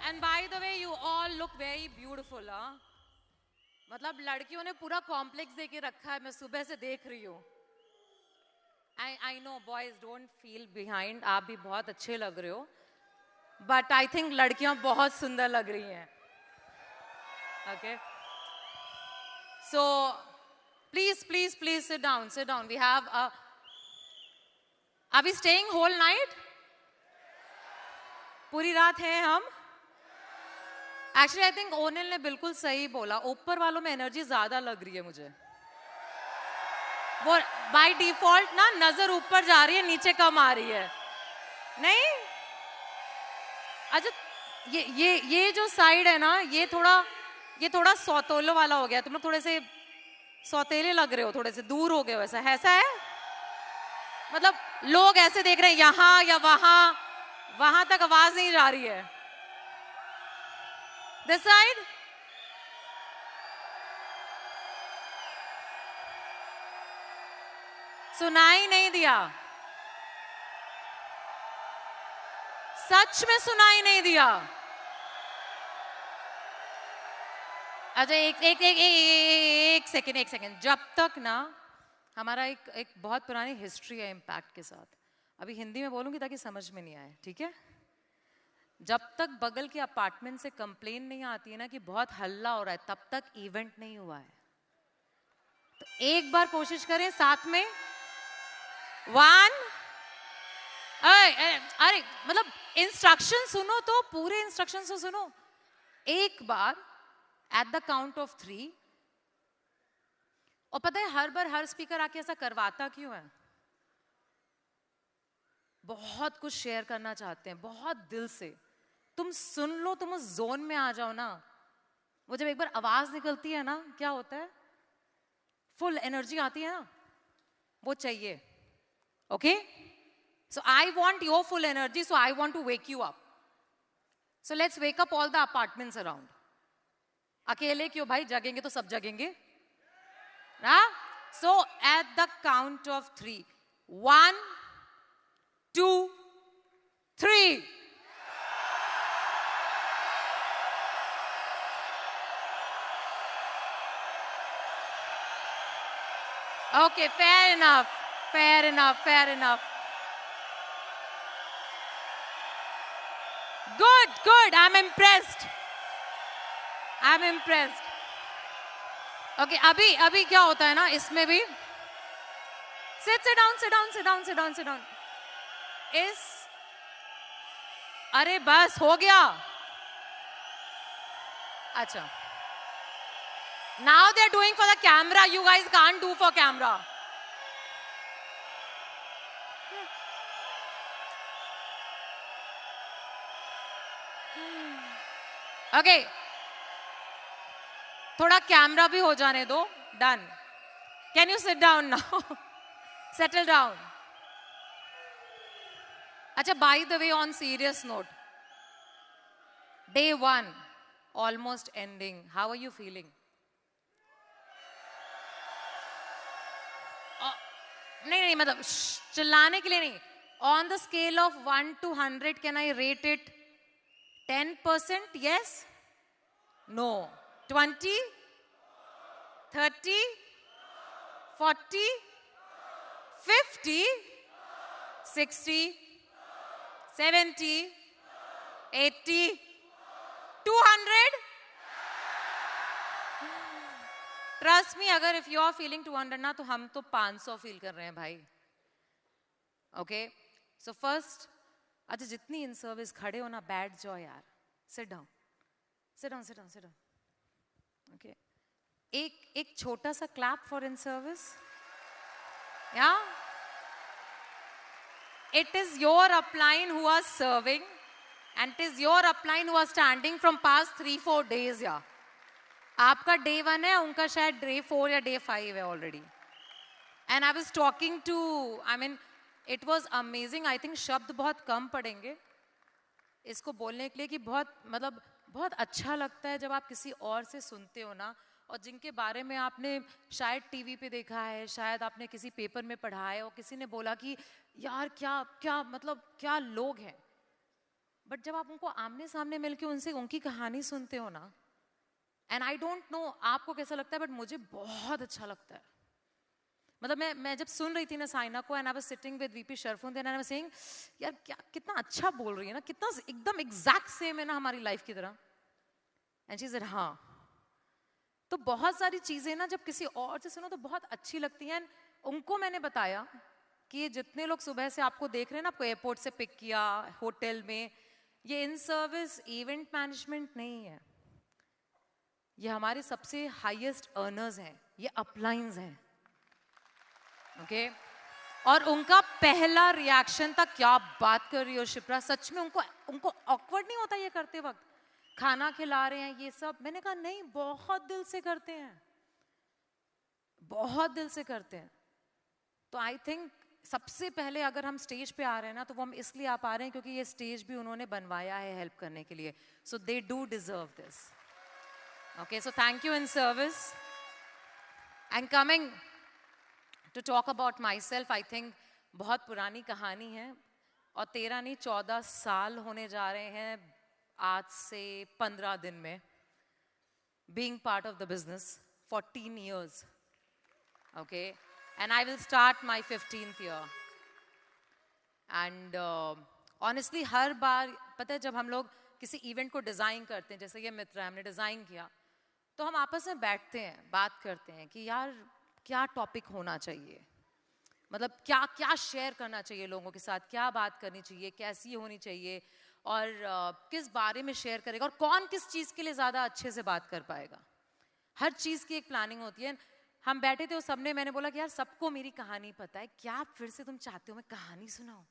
And by the way, you all look very beautiful, huh? मतलब लड़कियों ने पूरा कॉम्प्लेक्स दे के रखा है, मैं सुबह से देख रही हूँ. I know boys don't feel behind, आप भी बहुत अच्छे लग रहे हो. But I think लड़कियाँ बहुत सुंदर लग रही हैं. Okay. So please sit down. We have a. Are we staying whole night? पूरी रात हैं हम. Actually, I think ओनिल ने बिल्कुल सही बोला. ऊपर वालों में एनर्जी ज्यादा लग रही है मुझे. वो by default ना नजर ऊपर जा रही है, नीचे कम आ रही है. नहीं? अच्छा, ये जो साइड है ना, ये थोड़ा सौतेले वाला हो गया. तुम लोग थोड़े से सौतेले लग रहे हो, थोड़े से दूर हो गए हो. ऐसा है? मतलब लोग ऐसे देख रहे हैं, यहाँ या वहां तक आवाज नहीं जा रही है. This side? सुनाई नहीं दिया. सच में सुनाई नहीं दिया. अच्छा एक सेकेंड. जब तक ना हमारा एक बहुत पुरानी हिस्ट्री है इम्पैक्ट के साथ. अभी हिंदी में बोलूंगी ताकि समझ में नहीं आए, ठीक है? जब तक बगल के अपार्टमेंट से कंप्लेन नहीं आती है ना कि बहुत हल्ला हो रहा है, तब तक इवेंट नहीं हुआ है. तो एक बार कोशिश करें साथ में. 1 अरे मतलब इंस्ट्रक्शन सुनो, तो पूरे इंस्ट्रक्शन तो सुनो. एक बार एट द काउंट ऑफ 3. और पता है हर बार हर स्पीकर आके ऐसा करवाता क्यों है? बहुत कुछ शेयर करना चाहते हैं, बहुत दिल से. तुम सुन लो, तुम उस जोन में आ जाओ ना. वो जब एक बार आवाज निकलती है ना, क्या होता है? फुल एनर्जी आती है ना, वो चाहिए. Okay? So I want your full energy, so I want to wake you up. So let's wake up all the apartments around. अकेले क्यों भाई, जगेंगे तो सब जगेंगे ना. So at the count of 3. 1 2 3. Okay, fair enough. Good. I'm impressed. Okay, अभी क्या होता है ना इसमें भी. Sit down. अरे बस हो गया. अच्छा. Now they're doing for the camera. You guys can't do for camera. Okay. थोड़ा कैमरा भी हो जाने दो. Done. Can you sit down now? Settle down. अच्छा, by the way, on serious note, day 1 almost ending. How are you feeling? नहीं मतलब चिल्लाने के लिए नहीं. On the scale of 1 to 100, can I rate it 10%? Yes? No. 20? 30? 40? 50? 60? 70? 80? 200? Trust me, अगर if you are feeling 200 ना, तो हम तो 500 फील कर रहे हैं भाई. ओके, सो फर्स्ट, अच्छा जितनी इन सर्विस खड़े हो ना, बैठ जाओ यार. Sit down. ओके, एक छोटा सा clap for in service. Yeah it is your upline who are serving, and it is your upline who are standing from past 3-4 days. या आपका day 1 है, उनका शायद day 4 या day 5 है already. And I was talking to, I mean it was amazing. I think शब्द बहुत कम पड़ेंगे इसको बोलने के लिए कि बहुत अच्छा लगता है जब आप किसी और से सुनते हो ना, और जिनके बारे में आपने शायद टीवी पे देखा है, शायद आपने किसी पेपर में पढ़ा है, और किसी ने बोला कि यार क्या क्या मतलब क्या लोग हैं. बट जब आप उनको आमने सामने मिलके उनसे उनकी कहानी सुनते हो ना, एंड आई डोंट नो आपको कैसा लगता है, बट मुझे बहुत अच्छा लगता है. मतलब मैं जब सुन रही थी ना साइना को, and I was sitting with VP Sharfun, then I was saying यार क्या कितना अच्छा बोल रही है ना, कितना एकदम एग्जैक्ट सेम है ना हमारी लाइफ की तरह. एंड शी सेड हाँ. तो बहुत सारी चीजें ना जब किसी और से सुनो तो बहुत अच्छी लगती हैं. उनको मैंने बताया कि ये जितने लोग सुबह से आपको देख रहे हैं ना, आपको एयरपोर्ट से पिक किया, होटल में, ये इन सर्विस इवेंट मैनेजमेंट नहीं है. ये हमारे सबसे हाईएस्ट अर्नर्स हैं, ये अपलाइंस हैं. ओके और उनका पहला रिएक्शन था क्या बात कर रही हो शिप्रा, सच में उनको ऑकवर्ड नहीं होता ये करते वक्त, खाना खिला रहे हैं ये सब. मैंने कहा नहीं, बहुत दिल से करते हैं, बहुत दिल से करते हैं. तो आई थिंक सबसे पहले अगर हम स्टेज पे आ रहे हैं ना, तो वो हम इसलिए आ पा रहे हैं क्योंकि ये स्टेज भी उन्होंने बनवाया है हेल्प करने के लिए. So they do deserve this. Okay so thank you in service. And coming to talk about myself, I think बहुत पुरानी कहानी है और 13 नहीं 14 साल होने जा रहे हैं आज से 15 दिन में being part of the business. 14 years. Okay, and I will start my 15th year. And honestly हर बार पता है जब हम लोग किसी इवेंट को डिज़ाइन करते हैं, जैसे ये मित्र हमने डिज़ाइन किया, तो हम आपस में बैठते हैं, बात करते हैं कि यार क्या टॉपिक होना चाहिए, मतलब क्या क्या शेयर करना चाहिए लोगों के साथ, क्या बात करनी चाहिए, कैसी होनी चाहिए, और किस बारे में शेयर करेगा, और कौन किस चीज़ के लिए ज़्यादा अच्छे से बात कर पाएगा. हर चीज़ की एक प्लानिंग होती है. हम बैठे थे, उस सबने, मैंने बोला कि यार सबको मेरी कहानी पता है, क्या फिर से तुम चाहते हो मैं कहानी सुनाऊं.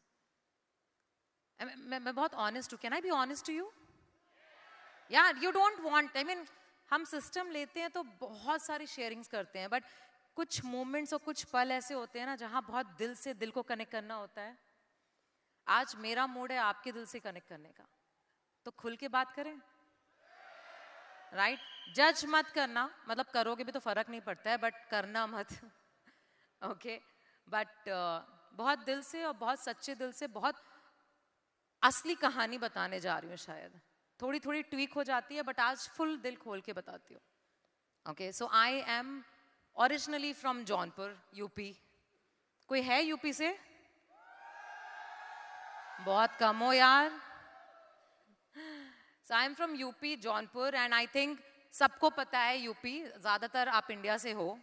मैं बहुत ऑनेस्ट हूँ. Can I be honest to you? यार you don't want, I mean हम सिस्टम लेते हैं तो बहुत सारी शेयरिंग्स करते हैं, बट कुछ मोमेंट्स और कुछ पल ऐसे होते हैं ना जहाँ बहुत दिल से दिल को कनेक्ट करना होता है. आज मेरा मूड है आपके दिल से कनेक्ट करने का, तो खुल के बात करें. राइट जज मत करना, मतलब करोगे भी तो फर्क नहीं पड़ता है, बट करना मत. ओके बट बहुत दिल से और बहुत सच्चे दिल से बहुत असली कहानी बताने जा रही हूँ. शायद थोड़ी थोड़ी ट्वीक हो जाती है, बट आज फुल दिल खोल के बताती हूँ. Okay so I am originally from Jaunpur, UP. कोई है यूपी से? बहुत कम हो यार. So I am from UP, Jaunpur, and I think सबको पता है यूपी, ज़्यादातर आप इंडिया से हो,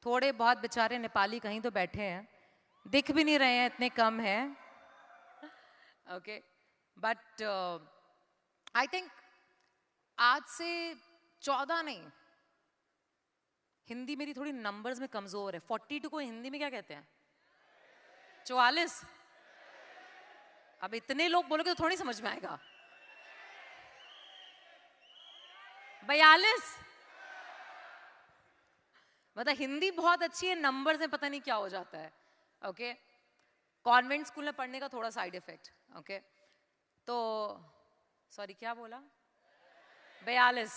थोड़े बहुत बेचारे नेपाली कहीं तो बैठे हैं, दिख भी नहीं रहे हैं, इतने कम हैं. ओके बट आई थिंक आज से 14 नहीं, हिंदी मेरी थोड़ी नंबर्स में कमज़ोर है. 42 को हिंदी में क्या कहते हैं? 44. अब इतने लोग बोलोगे तो थोड़ी समझ में आएगा. 42. मतलब हिंदी बहुत अच्छी है, नंबर से पता नहीं क्या हो जाता है. ओके कॉन्वेंट स्कूल में पढ़ने का थोड़ा साइड इफेक्ट. ओके तो सॉरी क्या बोला? 42.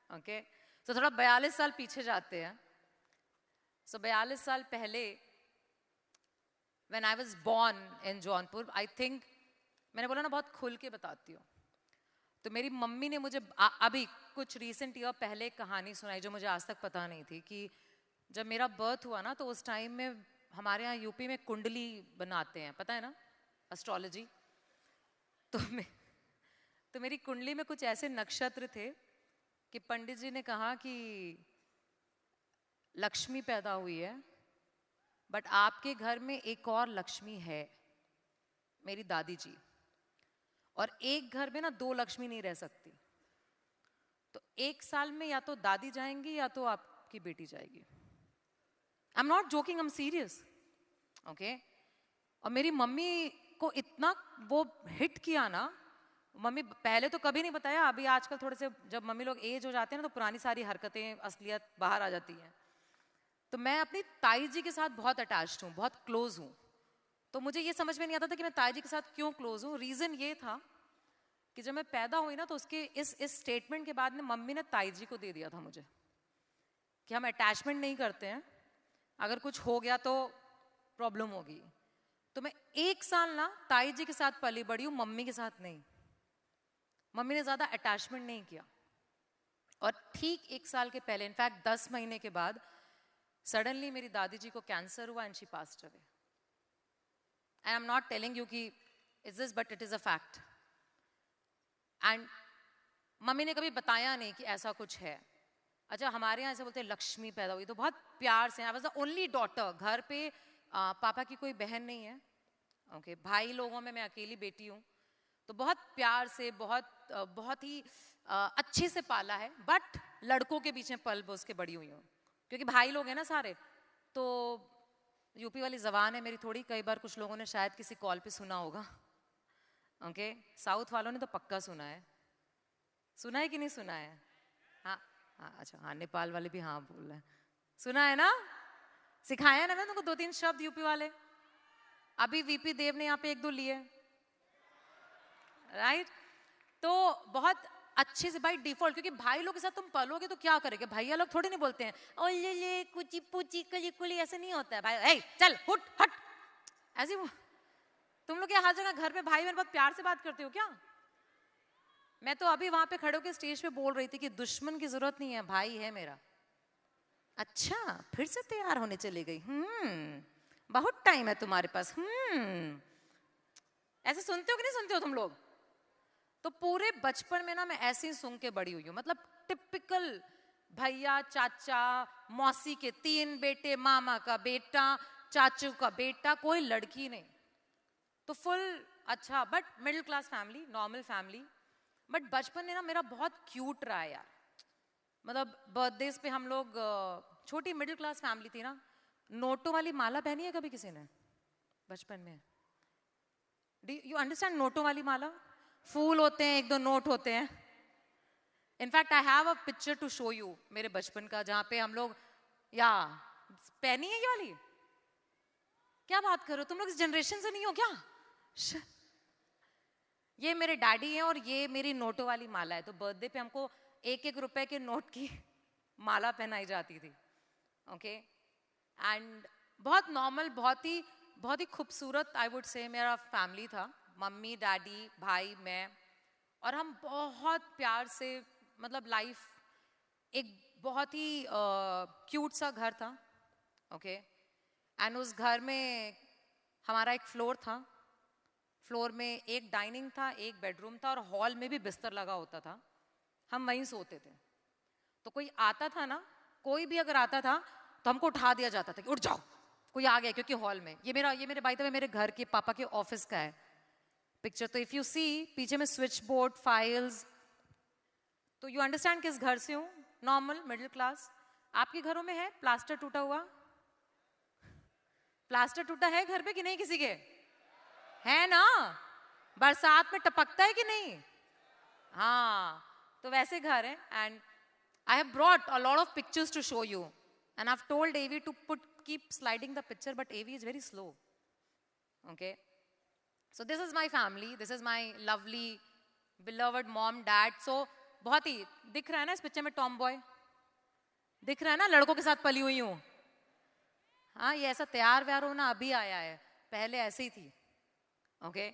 ओके तो थोड़ा 42 साल पीछे जाते हैं. सो 42 साल पहले when I was born in Jaunpur, I think मैंने बोला ना बहुत खुल के बताती हूँ. तो मेरी मम्मी ने मुझे अभी कुछ रिसेंट ईयर पहले एक कहानी सुनाई जो मुझे आज तक पता नहीं थी, कि जब मेरा बर्थ हुआ ना तो उस टाइम में हमारे यहाँ यूपी में कुंडली बनाते हैं, पता है ना, एस्ट्रोलॉजी. तो मेरी कुंडली में कुछ ऐसे नक्षत्र थे कि पंडित जी ने कहा कि लक्ष्मी पैदा हुई है, बट आपके घर में एक और लक्ष्मी है, मेरी दादी जी, और एक घर में ना 2 लक्ष्मी नहीं रह सकती. तो 1 साल में या तो दादी जाएंगी या तो आपकी बेटी जाएगी. आई am not joking, I am serious. Okay और मेरी मम्मी को इतना वो हिट किया ना, मम्मी पहले तो कभी नहीं बताया, अभी आजकल थोड़े से जब मम्मी लोग एज हो जाते हैं ना तो पुरानी सारी हरकतें असलियत बाहर आ जाती हैं. तो मैं अपनी ताई जी के साथ बहुत अटैच्ड हूँ, बहुत क्लोज हूँ. तो मुझे ये समझ में नहीं आता था कि मैं ताई जी के साथ क्यों क्लोज हूँ. रीज़न ये था कि जब मैं पैदा हुई ना तो उसके इस स्टेटमेंट के बाद में मम्मी ने ताई जी को दे दिया था मुझे कि हम अटैचमेंट नहीं करते हैं, अगर कुछ हो गया तो प्रॉब्लम होगी. तो मैं 1 साल ना ताई जी के साथ पली बड़ी हूँ, मम्मी के साथ नहीं. मम्मी ने ज़्यादा अटैचमेंट नहीं किया। और ठीक 1 साल के पहले, इनफैक्ट 10 महीने के बाद, सडनली मेरी दादी जी को कैंसर हुआ and she passed away. I am not telling you कि is this, but it is a fact. And mummy ने कभी बताया नहीं कि ऐसा कुछ है। अच्छा, हमारे यहाँ ऐसे बोलते हैं लक्ष्मी पैदा हुई, तो बहुत प्यार से। I was the only daughter घर पे। पापा की कोई बहन नहीं है। ओके, भाई लोगों में मैं अकेली बेटी हूँ। तो बहुत प्यार से, बहुत ही अच्छे से पाला है। बट लड़कों के पीछे पल बस के बड़ी हुई हूँ, क्योंकि भाई लोग हैं ना सारे। तो यूपी वाली जबान है मेरी थोड़ी, कई बार कुछ लोगों ने शायद किसी कॉल पे सुना होगा। ओके, साउथ वालों ने तो पक्का सुना है। सुना है कि नहीं सुना है? हाँ हाँ, अच्छा हाँ, नेपाल वाले भी हाँ बोल रहे हैं। सुना है ना? सिखाया ना मैं तुमको 2-3 शब्द यूपी वाले। अभी वीपी देव ने यहाँ पे 1-2 लिए, राइट? तो बहुत अच्छे से बाई डिफॉल्ट, क्योंकि भाई लोग के साथ तुम पलोगे तो क्या करेंगे? भैया लोग थोड़ी नहीं बोलते हैं ओ ले ले कुची पुची कली कुली, ऐसे नहीं होता है। भाई ए चल हुट हट, ऐसे तुम लोग हर जगह घर में भाई बहन बहुत प्यार से बात करते हो क्या? मैं तो अभी वहां पे खड़े होकर स्टेज पे बोल रही थी कि दुश्मन की जरूरत नहीं है, भाई है मेरा। अच्छा, फिर से तैयार होने चली गई। बहुत टाइम है तुम्हारे पास। ऐसे सुनते हो कि नहीं सुनते हो तुम लोग? तो पूरे बचपन में ना मैं ऐसे ही सुन के बड़ी हुई हूँ। मतलब टिपिकल भैया, चाचा, मौसी के 3 बेटे, मामा का बेटा, चाचू का बेटा, कोई लड़की नहीं। तो फुल अच्छा, but middle class family, normal family. But बचपन में ना मेरा बहुत क्यूट रहा है यार। मतलब बर्थडेज पे हम लोग, छोटी मिडिल क्लास फैमिली थी ना, नोटों वाली माला पहनी है कभी किसी ने बचपन में? डू यू अंडरस्टैंड नोटों वाली माला? फूल होते हैं, 1-2 नोट होते हैं। In fact I have a picture to show you मेरे बचपन का, जहां पे हम लोग, या पहनी है ये वाली। क्या बात करो, तुम लोग इस जनरेशन से नहीं हो क्या? ये मेरे डैडी हैं और ये मेरी नोटों वाली माला है। तो बर्थडे पे हमको 1-1 रुपए के नोट की माला पहनाई जाती थी। ओके, एंड बहुत नॉर्मल, बहुत ही खूबसूरत आई वुड से मेरा फैमिली था। मम्मी, डैडी, भाई, मैं, और हम बहुत प्यार से, मतलब लाइफ एक बहुत ही क्यूट सा घर था। ओके, एंड उस घर में हमारा एक फ्लोर था। फ्लोर में एक डाइनिंग था, एक बेडरूम था, और हॉल में भी बिस्तर लगा होता था। हम वहीं सोते थे। तो कोई आता था ना, कोई भी अगर आता था तो हमको उठा दिया जाता था कि उठ जाओ, कोई आ गया, क्योंकि हॉल में ये मेरे बाई द वे मेरे घर के पापा के ऑफिस का है पिक्चर। तो इफ यू सी पीछे में स्विच बोर्ड, फाइल्स, तो यू अंडरस्टैंड किस घर से हूँ। Normal middle class. आपके घरों में है प्लास्टर टूटा हुआ? प्लास्टर टूटा है घर पे कि नहीं किसी के? है ना? बरसात में टपकता है कि नहीं? हाँ, तो वैसे घर है। And I have brought a lot of pictures to show you, and I've told AV to keep sliding the picture, but AV is very slow. Okay, so this is my family, this is my lovely beloved mom, dad. So बहुत ही दिख रहा है ना इस picture में, Tom boy दिख रहा है ना, लड़कों के साथ पली हुई हूँ। हाँ, ये ऐसा तैयार व्यार होना अभी आया है, पहले ऐसे ही थी। Okay,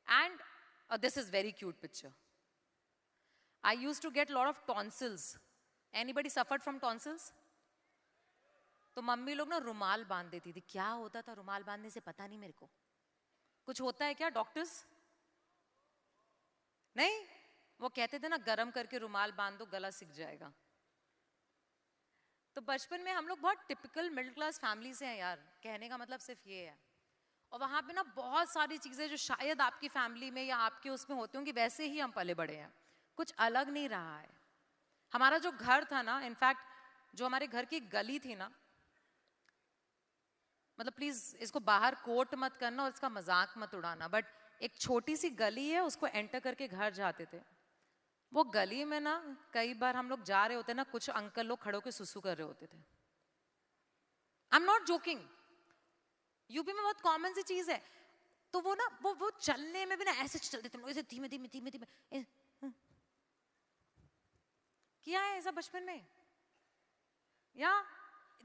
and this is very cute picture. I used to get a lot of tonsils. Anybody suffered from tonsils? तो मम्मी लोग ना रुमाल बांध देती थी। क्या होता था रुमाल बांधने से पता नहीं मेरे को। कुछ होता है क्या डॉक्टर्स? नहीं, वो कहते थे ना गरम करके रुमाल बांध दो, गला सिक जाएगा। तो बचपन में हम लोग बहुत टिपिकल मिडिल क्लास फैमिली से हैं यार, कहने का मतलब सिर्फ ये है। और वहां पे ना बहुत सारी चीजें जो शायद आपकी फैमिली में या आपके उसमें होती होंगी, वैसे ही हम पले बड़े हैं, कुछ अलग नहीं रहा है। हमारा जो घर था ना, इनफैक्ट जो हमारे घर की गली थी ना, मतलब प्लीज इसको बाहर कोट मत करना और इसका मजाक मत उड़ाना, बट एक छोटी सी गली है, उसको एंटर करके घर जाते थे। वो गली में ना कई बार हम लोग जा रहे होते ना, कुछ अंकल लोग खड़े होकर सुसु कर रहे होते थे। आई एम नॉट जोकिंग, यूपी में बहुत कॉमन सी चीज है। तो वो ना वो चलने में भी ना ऐसे चलते थे, ऐसे धीमे धीमे धीमे धीमे। किया है ऐसा बचपन में? या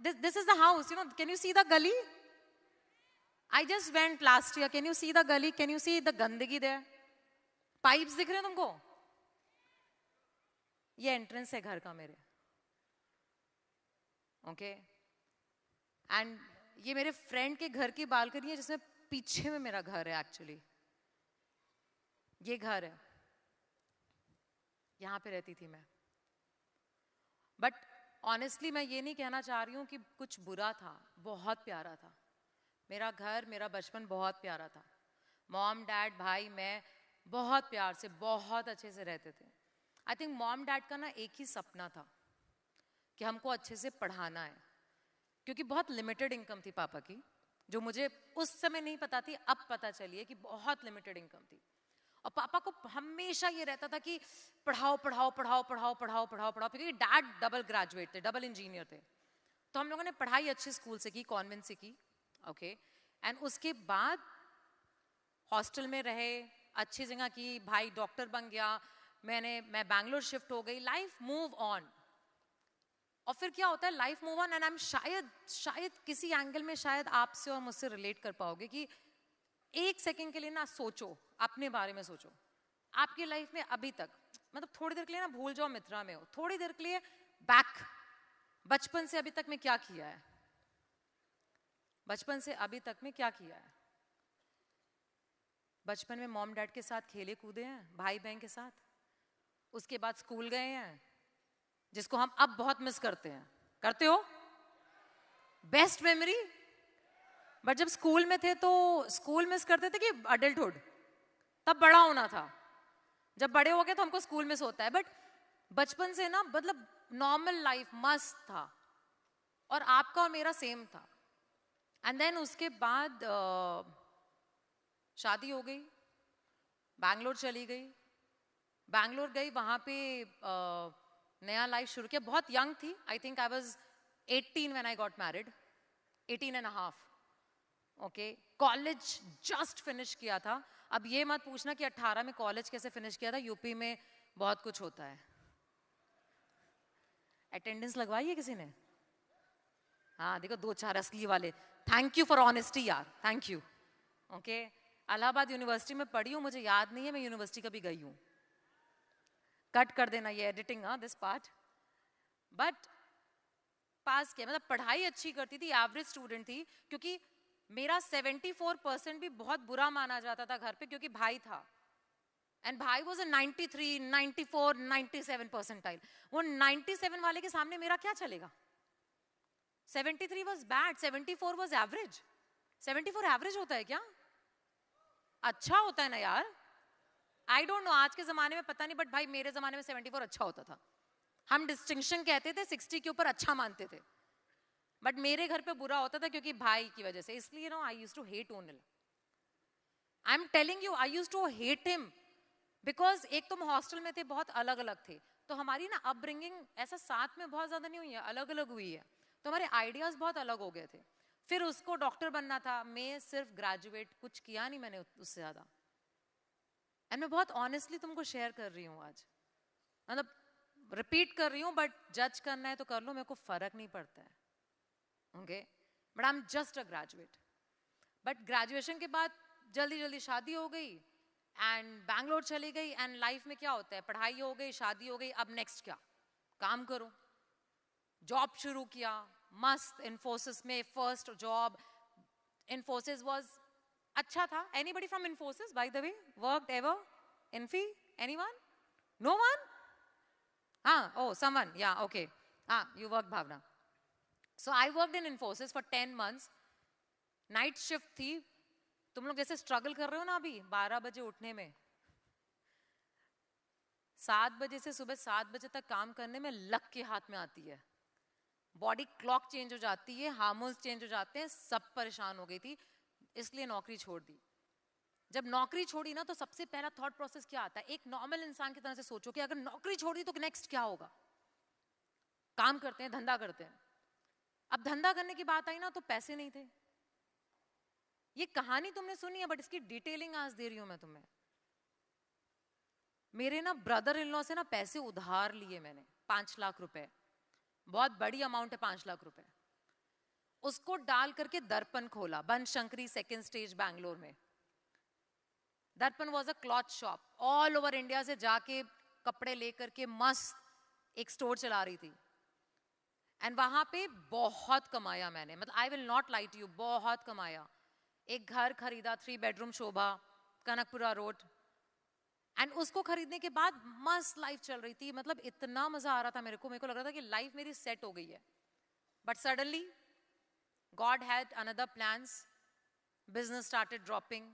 this is the house, you know, can you see the gully? I just went last year, can you see the gully? Can you see the गंदगी there? पाइप्स दिख रहे हैं तुमको? ये एंट्रेंस है घर का मेरे, ओके एंड ये मेरे फ्रेंड के घर की बालकनी है जिसमें पीछे में मेरा घर है एक्चुअली, ये घर है, यहां पे रहती थी मैं। बट ऑनेस्टली मैं ये नहीं कहना चाह रही हूँ कि कुछ बुरा था, बहुत प्यारा था मेरा घर, मेरा बचपन बहुत प्यारा था। मॉम डैड भाई मैं बहुत प्यार से बहुत अच्छे से रहते थे। आई थिंक मॉम डैड का ना एक ही सपना था कि हमको अच्छे से पढ़ाना है, क्योंकि बहुत लिमिटेड इनकम थी पापा की, जो मुझे उस समय नहीं पता थी, अब पता चली है कि बहुत लिमिटेड इनकम थी। और पापा को हमेशा ये रहता था कि पढ़ाओ पढ़ाओ पढ़ाओ पढ़ाओ पढ़ाओ पढ़ाओ पढ़ाओ, क्योंकि डैड डबल ग्रेजुएट थे, डबल इंजीनियर थे। तो हम लोगों ने पढ़ाई अच्छे स्कूल से की, कॉन्वेंट से की, ओके एंड उसके बाद हॉस्टल में रहे, अच्छी जगह की, भाई डॉक्टर बन गया, मैं बैंगलोर शिफ्ट हो गई, लाइफ मूव ऑन। और फिर क्या होता है, life move on and I am शायद किसी एंगल में शायद आपसे और मुझसे रिलेट कर पाओगे कि एक सेकंड के लिए ना सोचो, अपने बारे में सोचो, आपकी लाइफ में अभी तक, मतलब थोड़ी देर के लिए ना भूल जाओ मित्रा में हो, थोड़ी देर के लिए बैक, बचपन से अभी तक में क्या किया है, बचपन से अभी तक में क्या किया है। बचपन में मॉम डैड के साथ खेले कूदे हैं, भाई बहन के साथ, उसके बाद स्कूल गए हैं जिसको हम अब बहुत मिस करते हैं, करते हो, बेस्ट मेमोरी। बट जब स्कूल में थे तो स्कूल मिस करते थे कि अडल्टहुड, तब बड़ा होना था, जब बड़े हो गए तो हमको स्कूल मिस होता है। बट बचपन से ना, मतलब नॉर्मल लाइफ मस्त था, और आपका और मेरा सेम था। एंड देन उसके बाद शादी हो गई, बैंगलोर चली गई, बैंगलोर गई, वहां पे नया लाइफ शुरू किया, बहुत यंग थी, I think I was 18 when I got married, 18 and half, okay college just finish किया था। अब ये मत पूछना कि 18 में कॉलेज कैसे फिनिश किया था, यूपी में बहुत कुछ होता है। अटेंडेंस लगवाई है किसी ने? हाँ देखो, 2-4 असली वाले, थैंक यू फॉर ऑनेस्टी यार, thank you, okay Allahabad university में पढ़ी हूँ, मुझे याद नहीं है मैं यूनिवर्सिटी कभी गई हूँ, कट कर देना ये एडिटिंग, हाँ दिस पार्ट। बट पास किया, मतलब पढ़ाई अच्छी करती थी, एवरेज स्टूडेंट थी, क्योंकि मेरा 74% भी बहुत बुरा माना जाता था घर पे, क्योंकि भाई था, एंड भाई वाज अ 93, 94, 97 परसेंटाइल। वो 97 वाले के सामने मेरा क्या चलेगा? 73 was bad, 74 was average. 74 average होता है क्या? अच्छा होता है ना यार, आई डोंट नो आज के जमाने में पता नहीं, बट भाई मेरे जमाने में 74 अच्छा होता था, हम डिस्टिंक्शन कहते थे, 60 के ऊपर अच्छा मानते थे। बट मेरे घर पे बुरा होता था क्योंकि भाई की वजह से, इसलिए no I used to hate Onil, I am telling you, I used to hate him, because एक तो हम हॉस्टल में थे, बहुत अलग अलग थे, तो हमारी ना अपब्रिंगिंग ऐसा साथ में बहुत ज्यादा नहीं हुई है, अलग अलग हुई है, तो हमारे आइडियाज बहुत अलग हो गए थे। फिर उसको डॉक्टर बनना था, मैं सिर्फ ग्रेजुएट, कुछ किया नहीं मैंने उससे ज्यादा। एंड मैं बहुत ऑनेस्टली तुमको शेयर कर रही हूँ आज, मतलब रिपीट कर रही हूँ, बट जज करना है तो कर लो, मेरे को फर्क नहीं पड़ता है, okay but I am just a graduate. But graduation के बाद जल्दी जल्दी शादी हो गई एंड बैंगलोर चली गई, एंड लाइफ में क्या होता है, पढ़ाई हो गई, शादी हो गई, अब नेक्स्ट क्या, काम करो, जॉब शुरू किया, मस्त इन्फोसिस में फर्स्ट जॉब। इन्फोसिस वाज अच्छा था, anybody from Infosys by the way worked ever, Infy, anyone? No one? हाँ, oh someone, yeah, okay, हाँ you worked Bhavna. So I worked in Infosys for 10 months, night shift थी, तुम लोग जैसे स्ट्रगल कर रहे हो ना अभी 12 बजे उठने में, 7 बजे से सुबह 7 बजे तक काम करने में लक के हाथ में आती है, बॉडी क्लॉक चेंज हो जाती है, हार्मोन्स चेंज हो जाते हैं, सब परेशान हो गई थी, इसलिए नौकरी छोड़ दी। जब नौकरी छोड़ी ना तो सबसे पहला थॉट प्रोसेस क्या आता है, एक नॉर्मल इंसान की तरह से सोचो कि अगर नौकरी छोड़ दी तो नेक्स्ट क्या होगा। काम करते हैं, धंधा करते हैं। अब धंधा करने की बात आई ना तो पैसे नहीं थे। ये कहानी तुमने सुनी है बट इसकी डिटेलिंग आज दे रही हूं मैं तुम्हें। मेरे ना ब्रदर इन लॉ से ना पैसे उधार लिए मैंने, 5 लाख रुपए, बहुत बड़ी अमाउंट है 5 लाख रुपए। उसको डाल करके दर्पण खोला, बनशंकरी सेकंड स्टेज बैंगलोर में। दर्पण was a cloth shop, all over India से जाके कपड़े लेकर के मस्त एक स्टोर चला रही थी एंड वहां पे बहुत कमाया मैंने, मतलब I will not lie to you, बहुत कमाया। एक घर खरीदा 3 bedroom Shobha, Kanakapura road, and उसको खरीदने के बाद मस्त लाइफ चल रही थी, मतलब इतना मजा आ रहा था मेरे को लग रहा था कि लाइफ मेरी सेट हो गई है। But suddenly God had another plans, business started dropping,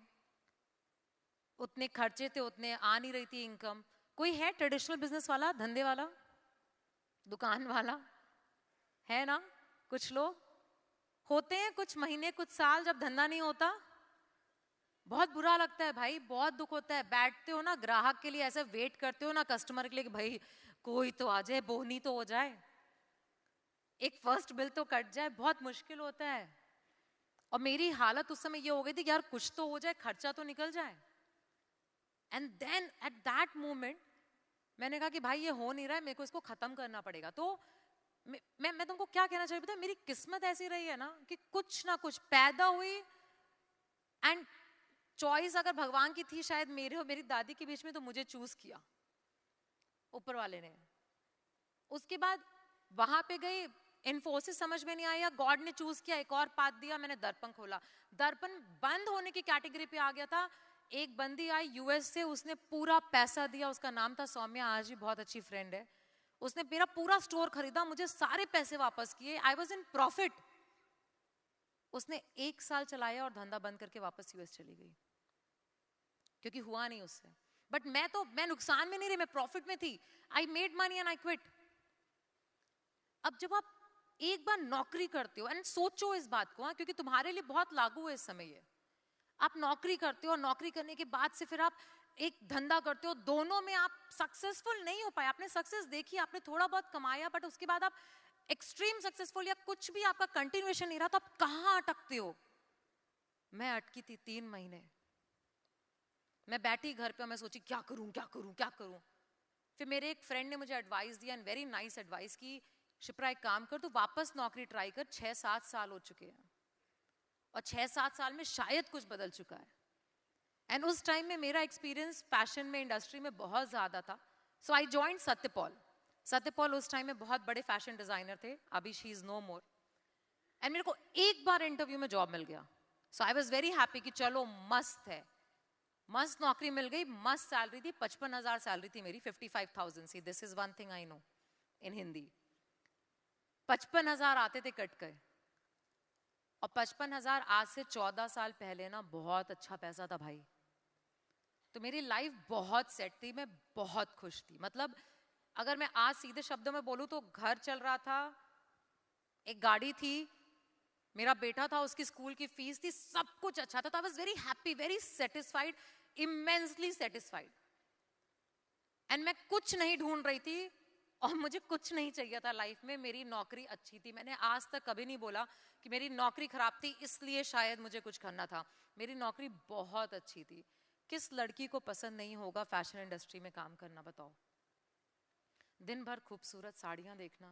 उतने खर्चे थे उतने आ नहीं रही थी इनकम। कोई है ट्रेडिशनल बिजनेस वाला, धंधे वाला, दुकान वाला है ना? कुछ लोग होते हैं, कुछ महीने कुछ साल जब धंधा नहीं होता, बहुत बुरा लगता है भाई, बहुत दुख होता है। बैठते हो ना ग्राहक के लिए, ऐसे वेट करते हो ना कस्टमर के लिए कि भाई कोई तो आ जाए, बोनी तो हो जाए, एक फर्स्ट बिल तो कट जाए, बहुत मुश्किल होता है। और मेरी हालत उस समय ये हो गई थी कि यार कुछ तो हो जाए, खर्चा तो निकल जाए। And then at that moment मैंने कहा कि भाई ये हो नहीं रहा है, मेरे को इसको खत्म करना पड़ेगा। तो मैं तुमको क्या कहना चाहिए पता है, मेरी किस्मत ऐसी रही है ना कि कुछ ना कुछ पैदा हुई, एंड चॉइस अगर भगवान की थी शायद मेरे और मेरी दादी के बीच में, तो मुझे चूज किया ऊपर वाले ने। उसके बाद वहां पे गई, इन्फोसिस समझ में नहीं आया, गॉड ने चूज किया, एक और पाथ दिया, मैंने दर्पण खोला। दर्पण बंद होने की कैटेगरी पे आ गया था। एक बंदी आई यूएस से, उसने पूरा पैसा दिया, उसका नाम था सौम्या, आज भी बहुत अच्छी फ्रेंड है। उसने मेरा पूरा स्टोर खरीदा, मुझे सारे पैसे वापस किए, आई वॉज इन प्रॉफिट। उसने 1 साल चलाया और धंधा बंद करके वापस यूएस चली गई, क्योंकि हुआ नहीं उससे। बट मैं नुकसान में नहीं रही, मैं प्रॉफिट में थी। I made money and I quit. अब जब आप एक बार नौकरी करते हो, एंड सोचो इस बात को, क्योंकि तुम्हारे लिए बहुत लागू है इस समय ये, आप नौकरी करते हो और नौकरी करने के बाद से फिर आप एक धंधा करते हो, दोनों में आप सक्सेसफुल नहीं हो पाए। आपने सक्सेस देखी, आपने थोड़ा बहुत कमाया, बट उसके बाद आप एक्सट्रीम सक्सेसफुल या कुछ भी आपका कंटिन्यूएशन नहीं रहा, तो आप कहां अटकते हो? मैं अटकी थी 3 महीने। मैं बैठी घर पे और मैं सोची क्या करूं क्या करूं क्या करूं। फिर मेरे एक फ्रेंड ने मुझे एडवाइस दिया, एंड वेरी नाइस एडवाइस, की शिप्रा एक काम कर, तू वापस नौकरी ट्राई कर, 6-7 साल हो चुके हैं और 6-7 साल में शायद कुछ बदल चुका है। एंड उस टाइम में मेरा एक्सपीरियंस फैशन में, इंडस्ट्री में बहुत ज्यादा था। सो आई जॉइंड सत्यपॉल। सत्यपॉल उस टाइम में बहुत बड़े फैशन डिजाइनर थे, अभी she is no more. And मेरे को एक बार इंटरव्यू में जॉब मिल गया। So I was very happy कि चलो मस्त है, मस्त नौकरी मिल गई, मस्त सैलरी थी, 55,000 सैलरी थी मेरी, 55,000। See this is one thing I know इन हिंदी, 55,000 आते थे कट गए। और 55,000 आज से 14 साल पहले ना बहुत अच्छा पैसा था भाई। तो मेरी लाइफ बहुत सेट थी, मैं बहुत खुश थी। मतलब अगर मैं आज सीधे शब्दों में बोलूं तो घर चल रहा था, एक गाड़ी थी, मेरा बेटा था, उसकी स्कूल की फीस थी, सब कुछ अच्छा था। तो I was very happy, very satisfied, immensely satisfied. And मैं कुछ नहीं ढूंढ रही थी और मुझे कुछ नहीं चाहिए था लाइफ में। मेरी नौकरी अच्छी थी, मैंने आज तक कभी नहीं बोला कि मेरी नौकरी खराब थी इसलिए शायद मुझे कुछ करना था। मेरी नौकरी बहुत अच्छी थी। किस लड़की को पसंद नहीं होगा फैशन इंडस्ट्री में काम करना, बताओ? दिन भर खूबसूरत साड़ियां देखना,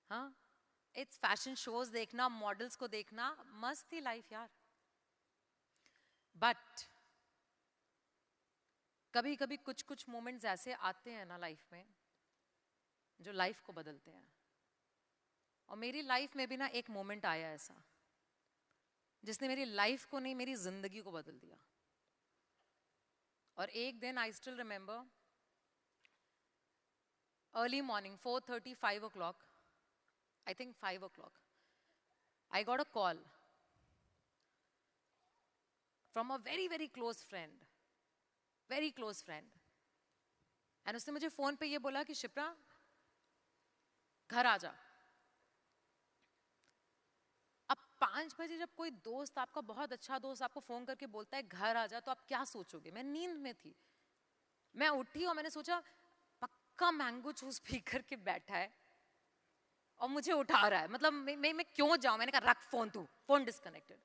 हाँ, इट्स फैशन शोज देखना, मॉडल्स को देखना, मस्त थी लाइफ यार। बट कभी कभी कुछ कुछ मोमेंट्स ऐसे आते हैं ना लाइफ में जो लाइफ को बदलते हैं। और मेरी लाइफ में भी ना एक मोमेंट आया ऐसा जिसने मेरी लाइफ को नहीं, मेरी जिंदगी को बदल दिया। और एक दिन I still remember, early morning 4:30, 5 o'clock, I think 5 o'clock, I got a call from a very very close friend, very close friend. And उसने मुझे फोन पे ये बोला कि शिप्रा घर आ जा। अब 5 बजे जब कोई दोस्त, आपका बहुत अच्छा दोस्त आपको फोन करके बोलता है घर आ जा, तो आप क्या सोचोगे? मैं नींद में थी, मैं उठी और मैंने सोचा पक्का मैंगो जूस पी करके बैठा है और मुझे उठा रहा है, मतलब मैं क्यों जाऊं? मैंने कहा रख फोन, तू फोन डिस्कनेक्टेड।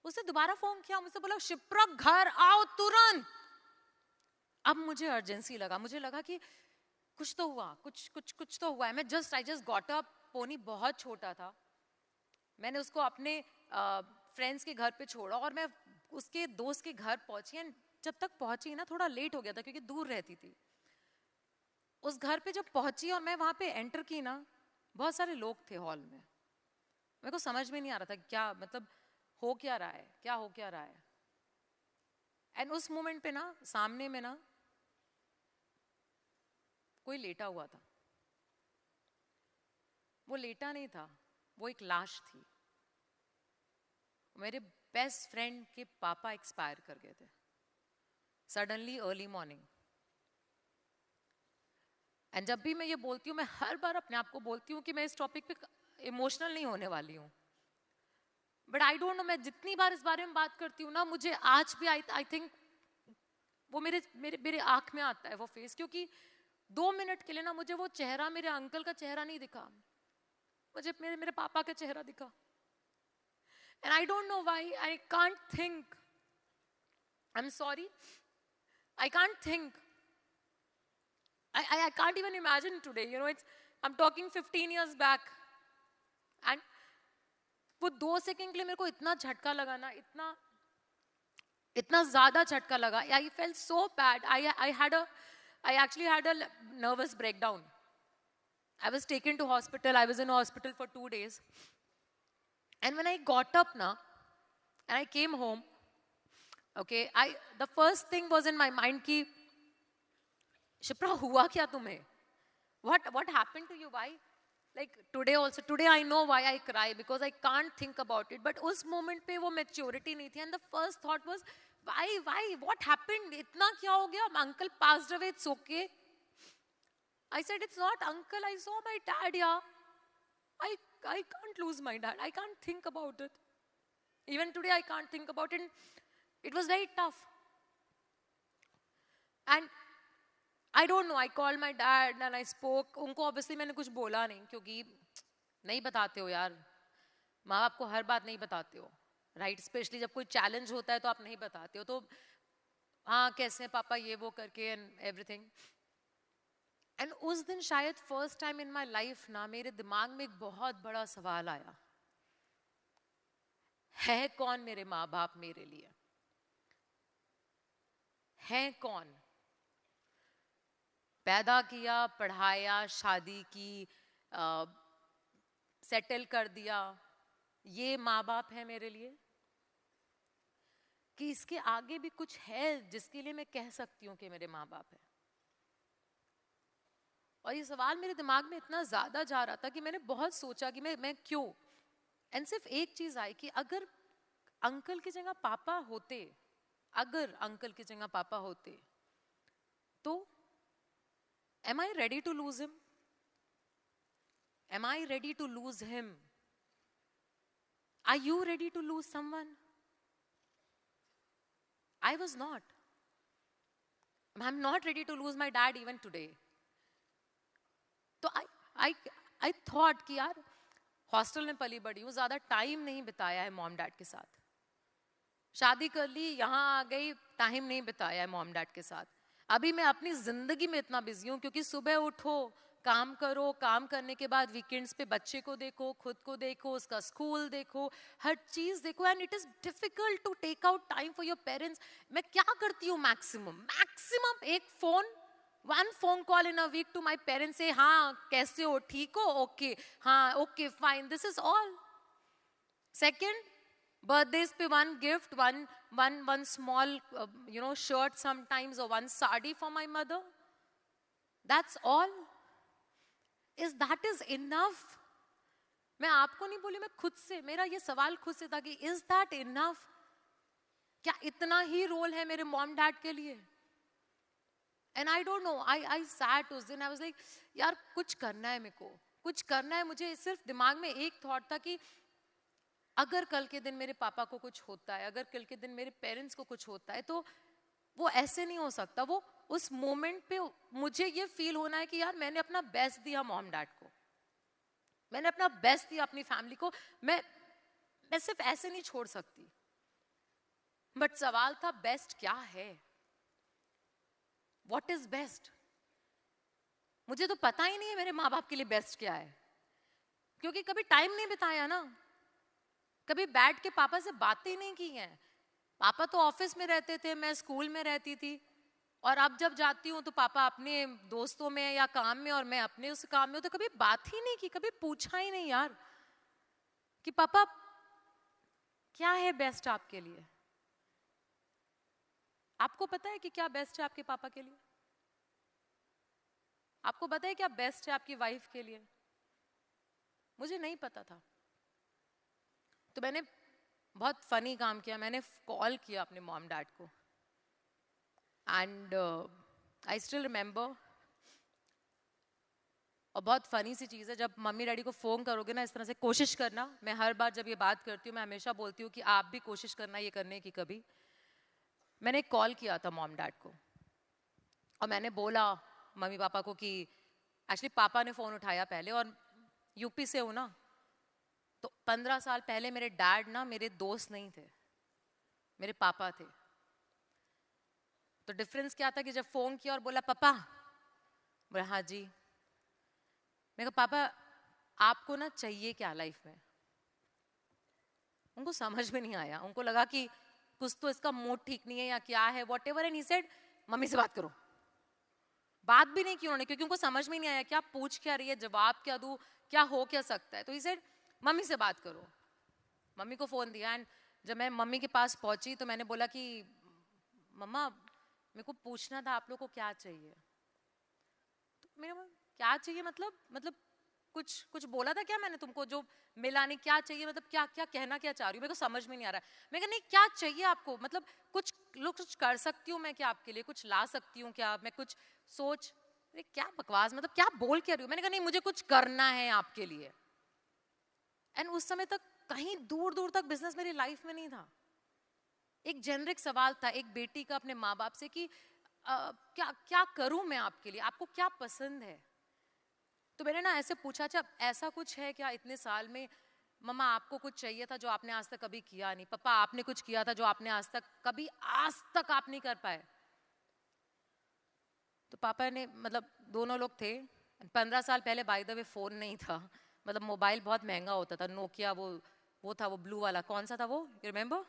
उसने दोबारा फोन किया, मुझसे बोला शिप्रा घर आओ तुरंत। अब मुझे अर्जेंसी लगा, मुझे लगा कि कुछ तो हुआ, कुछ तो हुआ है। मैं I just got up. Pony बहुत छोटा था, मैंने उसको अपने फ्रेंड्स के घर पे छोड़ा और मैं उसके दोस्त के घर पहुंची। एंड जब तक पहुंची ना थोड़ा लेट हो गया था क्योंकि दूर रहती थी। उस घर पे जब पहुंची और मैं वहां पे एंटर की ना, बहुत सारे लोग थे हॉल में। मेरे को समझ में नहीं आ रहा था क्या मतलब हो क्या रहा है, क्या हो क्या रहा है। एंड उस मोमेंट पे ना सामने में ना कोई लेटा हुआ था। वो लेटा नहीं था, वो एक लाश थी। मेरे बेस्ट फ्रेंड के पापा एक्सपायर कर गए थे सडनली अर्ली मॉर्निंग। एंड जब भी मैं ये बोलती हूँ, मैं हर बार अपने आप को बोलती हूँ कि मैं इस टॉपिक पे इमोशनल नहीं होने वाली हूँ, बट आई डोंट नो, मैं जितनी बार इस बारे में बात करती हूँ ना, मुझे आज भी आई थिंक वो मेरे मेरे मेरे आंख में आता है वो फेस, क्योंकि 2 मिनट के लिए ना मुझे वो चेहरा, मेरे अंकल का चेहरा नहीं दिखा, मुझे मेरे मेरे पापा का चेहरा दिखा। And I don't know why, I can't think, I am sorry, I can't think. I can't even imagine today. You know, I'm talking 15 years back. And वो 2 सेकंड के लिए मेरे को इतना झटका लगा ना, इतना ज्यादा झटका लगा। I felt so bad. I actually had a nervous breakdown. I was taken to hospital. I was in hospital for 2 days. And when I got up now, and I came home, okay, the first thing was in my mind ki Shipra हुआ क्या तुम्हें, what happened to you, why, like today I know why I cry, because I can't think about it, but उस moment पे वो maturity नहीं थी, and the first thought was why what happened, इतना क्या हो गया, uncle passed away, it's okay. I said it's not uncle, I saw my dad, yeah, I can't lose my dad, I can't think about it, even today I can't think about it. It was very tough. And I don't know, I called my dad and I spoke. उनको obviously मैंने कुछ बोला नहीं, क्योंकि नहीं बताते हो यार, माँ बाप को हर बात नहीं बताते हो, राइट? स्पेशली जब कोई चैलेंज होता है तो आप नहीं बताते हो, तो हाँ कैसे हैं पापा, ये वो करके एंड एवरीथिंग। एंड उस दिन शायद first time in my life ना मेरे दिमाग में एक बहुत बड़ा सवाल आया, है कौन मेरे माँ बाप मेरे लिए, है कौन? पैदा किया, पढ़ाया, शादी की, सेटल कर दिया, ये माँ बाप है मेरे लिए? कि इसके आगे भी कुछ है जिसके लिए मैं कह सकती हूँ कि मेरे माँ बाप है? और ये सवाल मेरे दिमाग में इतना ज्यादा जा रहा था कि मैंने बहुत सोचा कि मैं क्यों। एंड सिर्फ एक चीज आई कि अगर अंकल की जगह पापा होते, अगर अंकल की जगह पापा होते, तो am I ready to lose him? Am I ready to lose him? Are you ready to lose someone? I was not. I'm not ready to lose my dad even today. तो I thought कि यार hostel में पली बड़ी हूँ, ज्यादा time नहीं बिताया है मॉम डैड के साथ, शादी कर ली, यहाँ आ गई, टाइम नहीं बिताया है मॉम डैड के साथ। अभी मैं अपनी जिंदगी में इतना बिजी हूँ, क्योंकि सुबह उठो, काम करो, काम करने के बाद वीकेंड्स पे बच्चे को देखो, खुद को देखो, उसका स्कूल देखो, हर चीज देखो, and it is difficult to take out time for your parents. मैं क्या करती हूँ, मैक्सिमम एक phone, 1 phone call in a week to my parents, say हाँ कैसे हो, ठीक हो, ओके, हाँ okay fine, this is all. Second, birthdays पे 1 gift, one small shirt sometimes, or 1 sari for my mother, that's all. Is that is enough? मैं आपको नहीं बोली, मैं खुद से, मेरा ये सवाल खुद से था कि is that enough? क्या इतना ही रोल है मेरे मॉम डैड के लिए? And I don't know, I sat उस दिन, I was like यार कुछ करना है, मेरे को कुछ करना है। मुझे सिर्फ दिमाग में एक थॉट था कि अगर कल के दिन मेरे पापा को कुछ होता है, अगर कल के दिन मेरे पेरेंट्स को कुछ होता है, तो वो ऐसे नहीं हो सकता। वो उस मोमेंट पे मुझे ये फील होना है कि यार मैंने अपना बेस्ट दिया मॉम डैड को, मैंने अपना बेस्ट दिया अपनी फैमिली को, मैं सिर्फ ऐसे नहीं छोड़ सकती। बट सवाल था बेस्ट क्या है, व्हाट इज बेस्ट? मुझे तो पता ही नहीं है मेरे माँ बाप के लिए बेस्ट क्या है, क्योंकि कभी टाइम नहीं बिताया ना, कभी बैठ के पापा से बातें नहीं की हैं। पापा तो ऑफिस में रहते थे, मैं स्कूल में रहती थी, और अब जब जाती हूँ तो पापा अपने दोस्तों में या काम में और मैं अपने उस काम में, तो कभी बात ही नहीं की, कभी पूछा ही नहीं यार कि पापा क्या है बेस्ट आपके लिए। आपको पता है कि क्या बेस्ट है आपके पापा के लिए? आपको पता है क्या बेस्ट है आपकी वाइफ के लिए? मुझे नहीं पता था। तो मैंने बहुत फनी काम किया, मैंने कॉल किया अपने मॉम डैड को एंड आई स्टिल रिमेंबर। और बहुत फनी सी चीज़ है, जब मम्मी डैडी को फ़ोन करोगे ना इस तरह से, कोशिश करना, मैं हर बार जब ये बात करती हूँ मैं हमेशा बोलती हूँ कि आप भी कोशिश करना ये करने की कभी। मैंने एक कॉल किया था मॉम डैड को और मैंने बोला मम्मी पापा को कि एक्चुअली पापा ने फ़ोन उठाया पहले, और यूपी से हूँ ना, तो 15 साल पहले मेरे डैड ना मेरे दोस्त नहीं थे, मेरे पापा थे। तो डिफरेंस क्या था कि जब फ़ोन किया और बोला पापा, बोला हाँ जी, मैं कहा पापा आपको ना चाहिए क्या लाइफ में? उनको समझ में नहीं आया, उनको लगा कि कुछ तो इसका मूड ठीक नहीं है या क्या है, what ever, and he said mummy से बात करो। बात भी नहीं की उन्होंने, क्योंकि उनको समझ में नहीं आया क्या पूछ क्या रही है, जवाब क्या दूं, क्या हो क्या सकता है। तो ही सेड मम्मी से बात करो। मम्मी को फ़ोन दिया एंड जब मैं मम्मी के पास पहुंची तो मैंने बोला कि मम्मा मेरे को पूछना था आप लोग को क्या चाहिए। तो मेरे क्या चाहिए मतलब कुछ कुछ बोला था क्या मैंने तुमको जो मिला नहीं? क्या चाहिए मतलब क्या क्या कहना क्या चाह रही हूँ, मेरे को समझ में नहीं आ रहा है। मैं कहा नहीं क्या चाहिए आपको, मतलब कुछ लोग कुछ कर सकती हूँ मैं क्या आपके लिए, कुछ ला सकती हूँ क्या मैं, कुछ सोच। अरे क्या बकवास, मतलब क्या बोल के रही हूँ। मैंने कहा नहीं मुझे कुछ करना है आपके लिए। एंड उस समय तक कहीं दूर दूर तक बिजनेस मेरी लाइफ में नहीं था। एक जेनरिक सवाल था एक बेटी का अपने माँ बाप से कि क्या क्या करूं मैं आपके लिए, आपको क्या पसंद है। तो मैंने ना ऐसे पूछा, अच्छा ऐसा कुछ है क्या इतने साल में, मम्मा आपको कुछ चाहिए था जो आपने आज तक कभी किया नहीं, पापा आपने कुछ किया था जो आपने आज तक आप नहीं कर पाए। तो पापा ने, मतलब दोनों लोग थे, 15 साल पहले बाय द वे फोन नहीं था, मतलब मोबाइल बहुत महंगा होता था, नोकिया वो था, वो ब्लू वाला, कौन सा था वो, यू रिमेम्बर?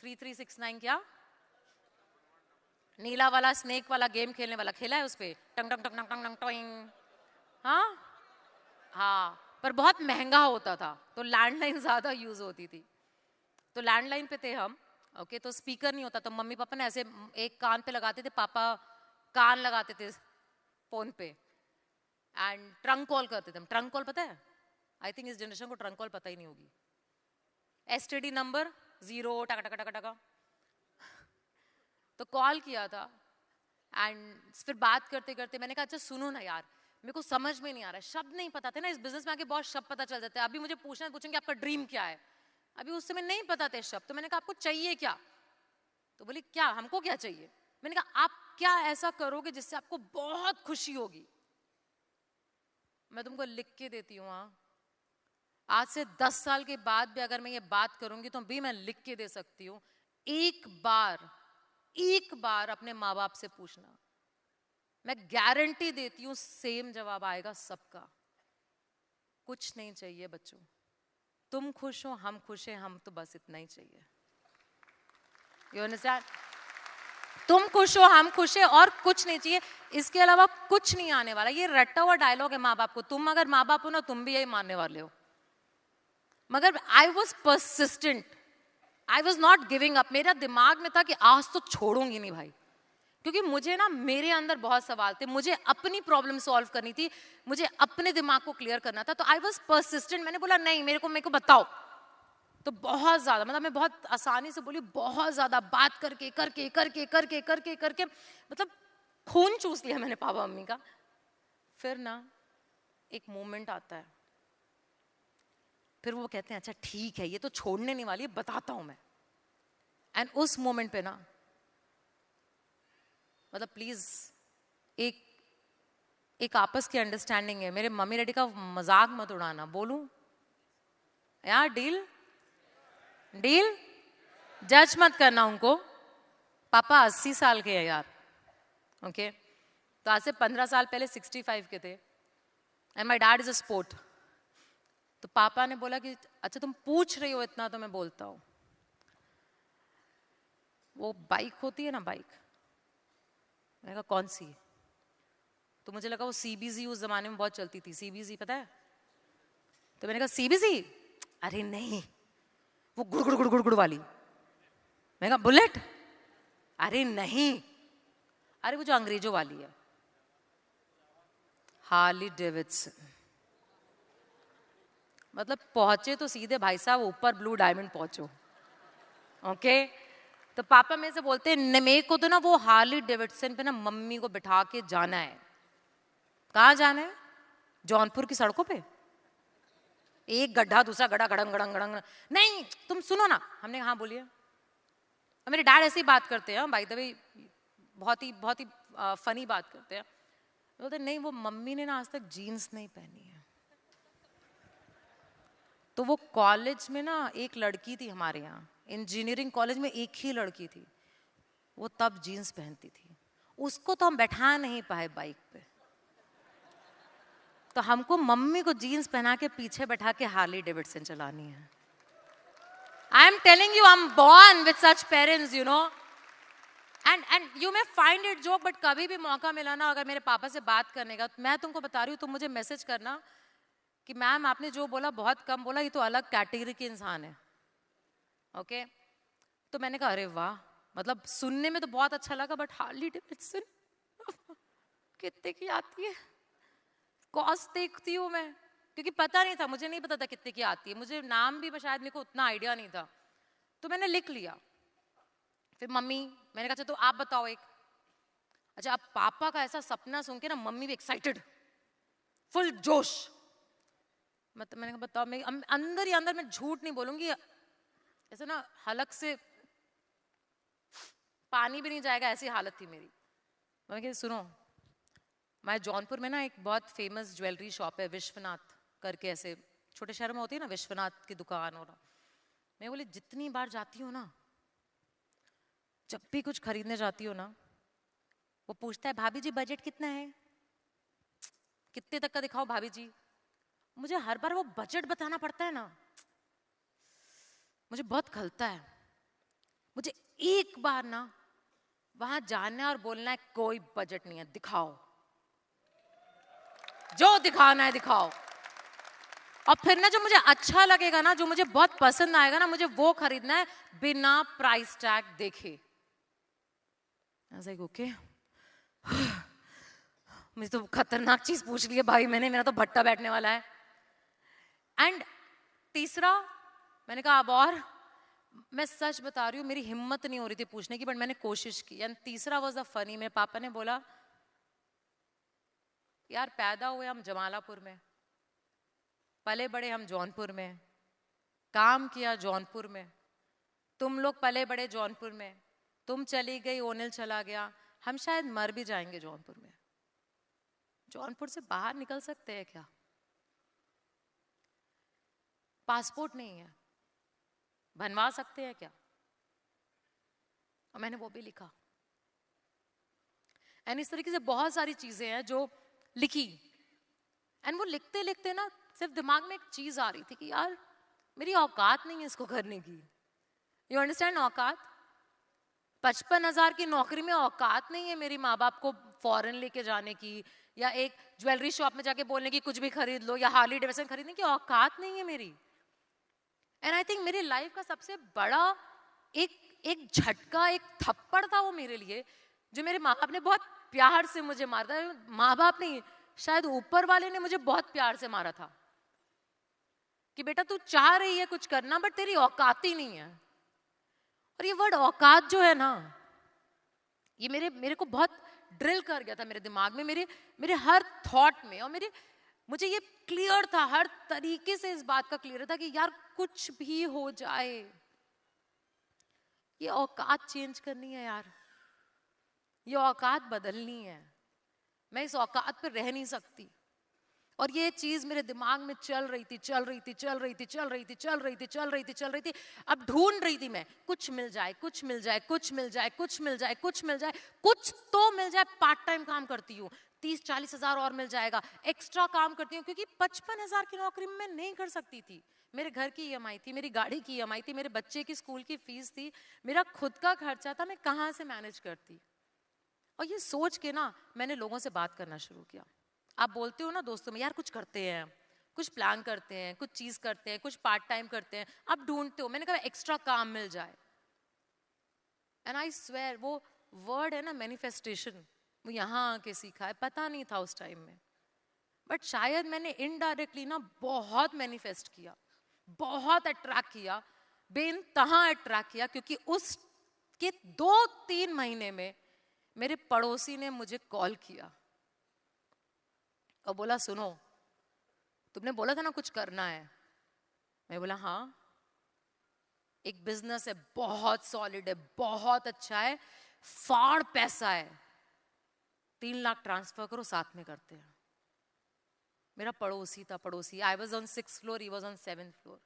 3369 क्या, नीला वाला स्नेक वाला, गेम खेलने वाला, खेला है उस पे, टंग टंग टंग टंग टंग टंग टोइंग। हाँ हाँ, पर बहुत महंगा होता था, तो लैंडलाइन ज्यादा यूज होती थी। तो लैंडलाइन पे थे हम, ओके, तो स्पीकर नहीं होता, तो मम्मी पापा ने ऐसे एक कान पे लगाते थे, पापा कान लगाते थे फोन पे एंड ट्रंक कॉल करते थे। ट्रंक कॉल पता है? आई थिंक इस जनरेशन को ट्रंक कॉल पता ही नहीं होगी। एसटीडी नंबर 0 टका टका टका टका, तो कॉल किया था एंड फिर बात करते करते मैंने कहा अच्छा सुनो ना यार, मेरे को समझ में नहीं आ रहा है, शब्द नहीं पता थे ना, इस बिजनेस में आके बहुत शब्द पता चल जाते हैं। अभी मुझे पूछेंगे आपका ड्रीम क्या है, अभी उस समय नहीं पता थे शब्द। तो मैंने कहा आपको चाहिए क्या? तो बोली क्या, हमको क्या चाहिए? मैंने कहा आप क्या ऐसा करोगे जिससे आपको बहुत खुशी होगी। मैं तुमको लिख के देती हूँ, आज से 10 साल के बाद भी अगर मैं ये बात करूंगी तो भी मैं लिख के दे सकती हूँ। एक बार अपने माँ बाप से पूछना, मैं गारंटी देती हूँ सेम जवाब आएगा सबका। कुछ नहीं चाहिए बच्चों, तुम खुश हो हम खुश हैं, हम तो बस इतना ही चाहिए। You understand? तुम खुश हो हम खुश हैं और कुछ नहीं चाहिए, इसके अलावा कुछ नहीं आने वाला। ये रट्टा हुआ डायलॉग है माँ बाप को, तुम अगर माँ बाप हो ना तुम भी यही मानने वाले हो। मगर I was persistent, I was not giving up. मेरा दिमाग में था कि आज तो छोड़ूंगी नहीं भाई, क्योंकि मुझे ना मेरे अंदर बहुत सवाल थे, मुझे अपनी प्रॉब्लम सॉल्व करनी थी, मुझे अपने दिमाग को क्लियर करना था। तो आई वॉज परसिस्टेंट, मैंने बोला नहीं मेरे को बताओ। तो बहुत ज्यादा, मतलब मैं बहुत आसानी से बोली, बहुत ज्यादा बात करके करके करके करके करके करके मतलब खून चूस लिया मैंने पापा मम्मी का। फिर ना एक मोमेंट आता है, फिर वो कहते हैं अच्छा ठीक है ये तो छोड़ने नहीं वाली है, बताता हूं मैं। एंड उस मोमेंट पे ना, मतलब प्लीज एक एक आपस की अंडरस्टैंडिंग है, मेरे मम्मी डैडी का मजाक मत उड़ाना। बोलूं यार, डील डील, जज मत करना उनको। पापा 80 साल के हैं यार, ओके, तो आज से 15 साल पहले 65 के थे and my dad is a sport. तो पापा ने बोला कि अच्छा तुम पूछ रही हो इतना तो मैं बोलता हूं। वो बाइक होती है ना, बाइक, मैंने कहा कौन सी? तो मुझे लगा वो सीबीसी उस जमाने में बहुत चलती थी, सीबीसी पता है? तो मैंने कहा सीबीसी? अरे नहीं, वो गुड़ गुड़ गुड़ गुड़ गुड़ वाली। मैंने कहा बुलेट? अरे नहीं, अरे वो जो अंग्रेजों वाली है, हार्ली डेविडसन। मतलब पहुंचे तो सीधे भाई साहब ऊपर ब्लू डायमंड पहुंचो। ओके तो पापा मेरे से बोलते हैं मेरे को तो ना वो हार्ली डेविडसन पे ना मम्मी को बिठा के जाना है। कहाँ जाना है? जौनपुर की सड़कों पे, एक गड्ढा दूसरा गड्ढा, गड़ंग गड़ंग गड़ंग। नहीं तुम सुनो ना। हमने हाँ बोलिए। और मेरे डैड ऐसे ही बात करते हैं बाय द वे, बहुत ही फनी बात करते हैं। बोलते नहीं वो मम्मी ने ना आज तक जीन्स नहीं पहनी है। तो वो कॉलेज में ना एक लड़की थी हमारे यहाँ, इंजीनियरिंग कॉलेज में एक ही लड़की थी, वो तब जीन्स पहनती थी। उसको तो हम बैठा नहीं पाए बाइक पे, तो हमको मम्मी को जीन्स पहना के पीछे बैठा के हार्ली डेविडसन चलानी है। आई am telling you, I am born with such parents, you no. And you may find it joke, but कभी भी मौका मिला ना अगर मेरे पापा से बात करने का, मैं तुमको बता रही हूँ, तुम मुझे मैसेज करना कि मैम आपने जो बोला बहुत कम बोला, ये तो अलग कैटेगरी के इंसान है। ओके तो मैंने कहा अरे वाह, मतलब सुनने में तो बहुत अच्छा लगा, बट हार्ली डेविडसन कितने की आती है? कॉस्ट देखती हूँ मैं, क्योंकि पता नहीं था, मुझे नहीं पता था कितने की आती है, मुझे नाम भी शायद मेरे को उतना आइडिया नहीं था, तो मैंने लिख लिया। फिर मम्मी, मैंने कहा तो आप बताओ एक। अच्छा अब पापा का ऐसा सपना सुन के ना मम्मी भी एक्साइटेड, फुल जोश। मतलब मैंने कहा बताओ। मैं अंदर ही अंदर, मैं झूठ नहीं बोलूंगी, ऐसे ना हलक से पानी भी नहीं जाएगा ऐसी हालत थी मेरी। मैंने कहा सुनो, मैं जौनपुर में ना एक बहुत फेमस ज्वेलरी शॉप है विश्वनाथ करके, ऐसे छोटे शहर में होती है ना विश्वनाथ की दुकान। और मैं बोली जितनी बार जाती हूँ ना, जब भी कुछ खरीदने जाती हूँ ना, वो पूछता है भाभी जी बजट कितना है, कितने तक का दिखाओ भाभी जी। मुझे हर बार वो बजट बताना पड़ता है ना, मुझे बहुत खलता है। मुझे एक बार ना वहां जाना है और बोलना है कोई बजट नहीं है, दिखाओ जो दिखाना है दिखाओ। और फिर ना जो मुझे अच्छा लगेगा ना, जो मुझे बहुत पसंद आएगा ना, मुझे वो खरीदना है बिना प्राइस टैग देखे। ओके मुझे तो खतरनाक चीज पूछ ली है भाई मैंने, मेरा तो भट्टा बैठने वाला है। एंड तीसरा मैंने कहा अब, और मैं सच बता रही हूँ मेरी हिम्मत नहीं हो रही थी पूछने की, बट मैंने कोशिश की। एंड तीसरा वाज द फनी। मेरे पापा ने बोला यार पैदा हुए हम जमालापुर में, पले बड़े हम जौनपुर में, काम किया जौनपुर में, तुम लोग पले बड़े जौनपुर में, तुम चली गई ओनिल चला गया, हम शायद मर भी जाएंगे जौनपुर में। जौनपुर से बाहर निकल सकते हैं क्या? पासपोर्ट नहीं है, बनवा सकते हैं क्या? और मैंने वो भी लिखा। एंड इस तरीके से बहुत सारी चीजें हैं जो लिखी। एंड वो लिखते लिखते ना सिर्फ दिमाग में एक चीज आ रही थी कि यार मेरी औकात नहीं है इसको करने की। You understand? औकात 55,000 की नौकरी में औकात नहीं है मेरी माँ बाप को फॉरेन लेके जाने की, या एक ज्वेलरी शॉप में जाके बोलने की कुछ भी खरीद लो, या हार्ली डेविडसन खरीदने की औकात नहीं है मेरी। एंड आई थिंक मेरी लाइफ का सबसे बड़ा एक झटका, एक थप्पड़ था वो मेरे लिए, जो मेरे माँ बाप ने बहुत प्यार से मुझे मारा था। माँ बाप नहीं, शायद ऊपर वाले ने मुझे बहुत प्यार से मारा था कि बेटा तू चाह रही है कुछ करना, बट तेरी औकात ही नहीं है। और ये वर्ड औकात जो है ना, ये मेरे को बहुत ड्रिल कर गया था मेरे दिमाग में, मेरे हर थॉट में। और मुझे ये क्लियर था, हर तरीके से इस बात का क्लियर था कि यार कुछ भी हो जाए, ये औकात चेंज करनी है यार, ये औकात बदलनी है। मैं इस औकात पर रह नहीं सकती। और ये चीज मेरे दिमाग में चल रही थी। अब ढूंढ रही थी मैं, कुछ मिल जाए, कुछ मिल जाए, कुछ मिल जाए, कुछ मिल जाए, कुछ मिल जाए, कुछ तो मिल जाए। पार्ट टाइम काम करती हूँ, 30-40 हजार और मिल जाएगा, एक्स्ट्रा काम करती हूँ, क्योंकि 55,000 की नौकरी में मैं नहीं कर सकती थी। मेरे घर की ईएमआई थी, मेरी गाड़ी की ईएमआई थी, मेरे बच्चे की स्कूल की फीस थी, मेरा खुद का खर्चा था, मैं कहाँ से मैनेज करती। और ये सोच के ना मैंने लोगों से बात करना शुरू किया. आप बोलते हो ना दोस्तों में, यार कुछ करते हैं, कुछ प्लान करते हैं, कुछ चीज करते हैं, कुछ पार्ट टाइम करते हैं, आप ढूंढते हो. मैंने कहा एक्स्ट्रा काम मिल जाए. एंड आई स्वेयर वो वर्ड है ना मैनिफेस्टेशन, वो यहाँ आके सीखा है, पता नहीं था उस टाइम में. बट शायद मैंने इनडायरेक्टली ना बहुत मैनिफेस्ट किया, बहुत अट्रैक्ट किया, बेइंतहा अट्रैक्ट किया. क्योंकि उसके 2-3 महीने में मेरे पड़ोसी ने मुझे कॉल किया और बोला सुनो, तुमने बोला था ना कुछ करना है. मैं बोला हाँ, एक बिजनेस है, बहुत सॉलिड है, बहुत अच्छा है, फाड़ पैसा है, 3 लाख ट्रांसफर करो, साथ में करते हैं. मेरा पड़ोसी था, पड़ोसी. I was on 6th floor, he was on 7th floor.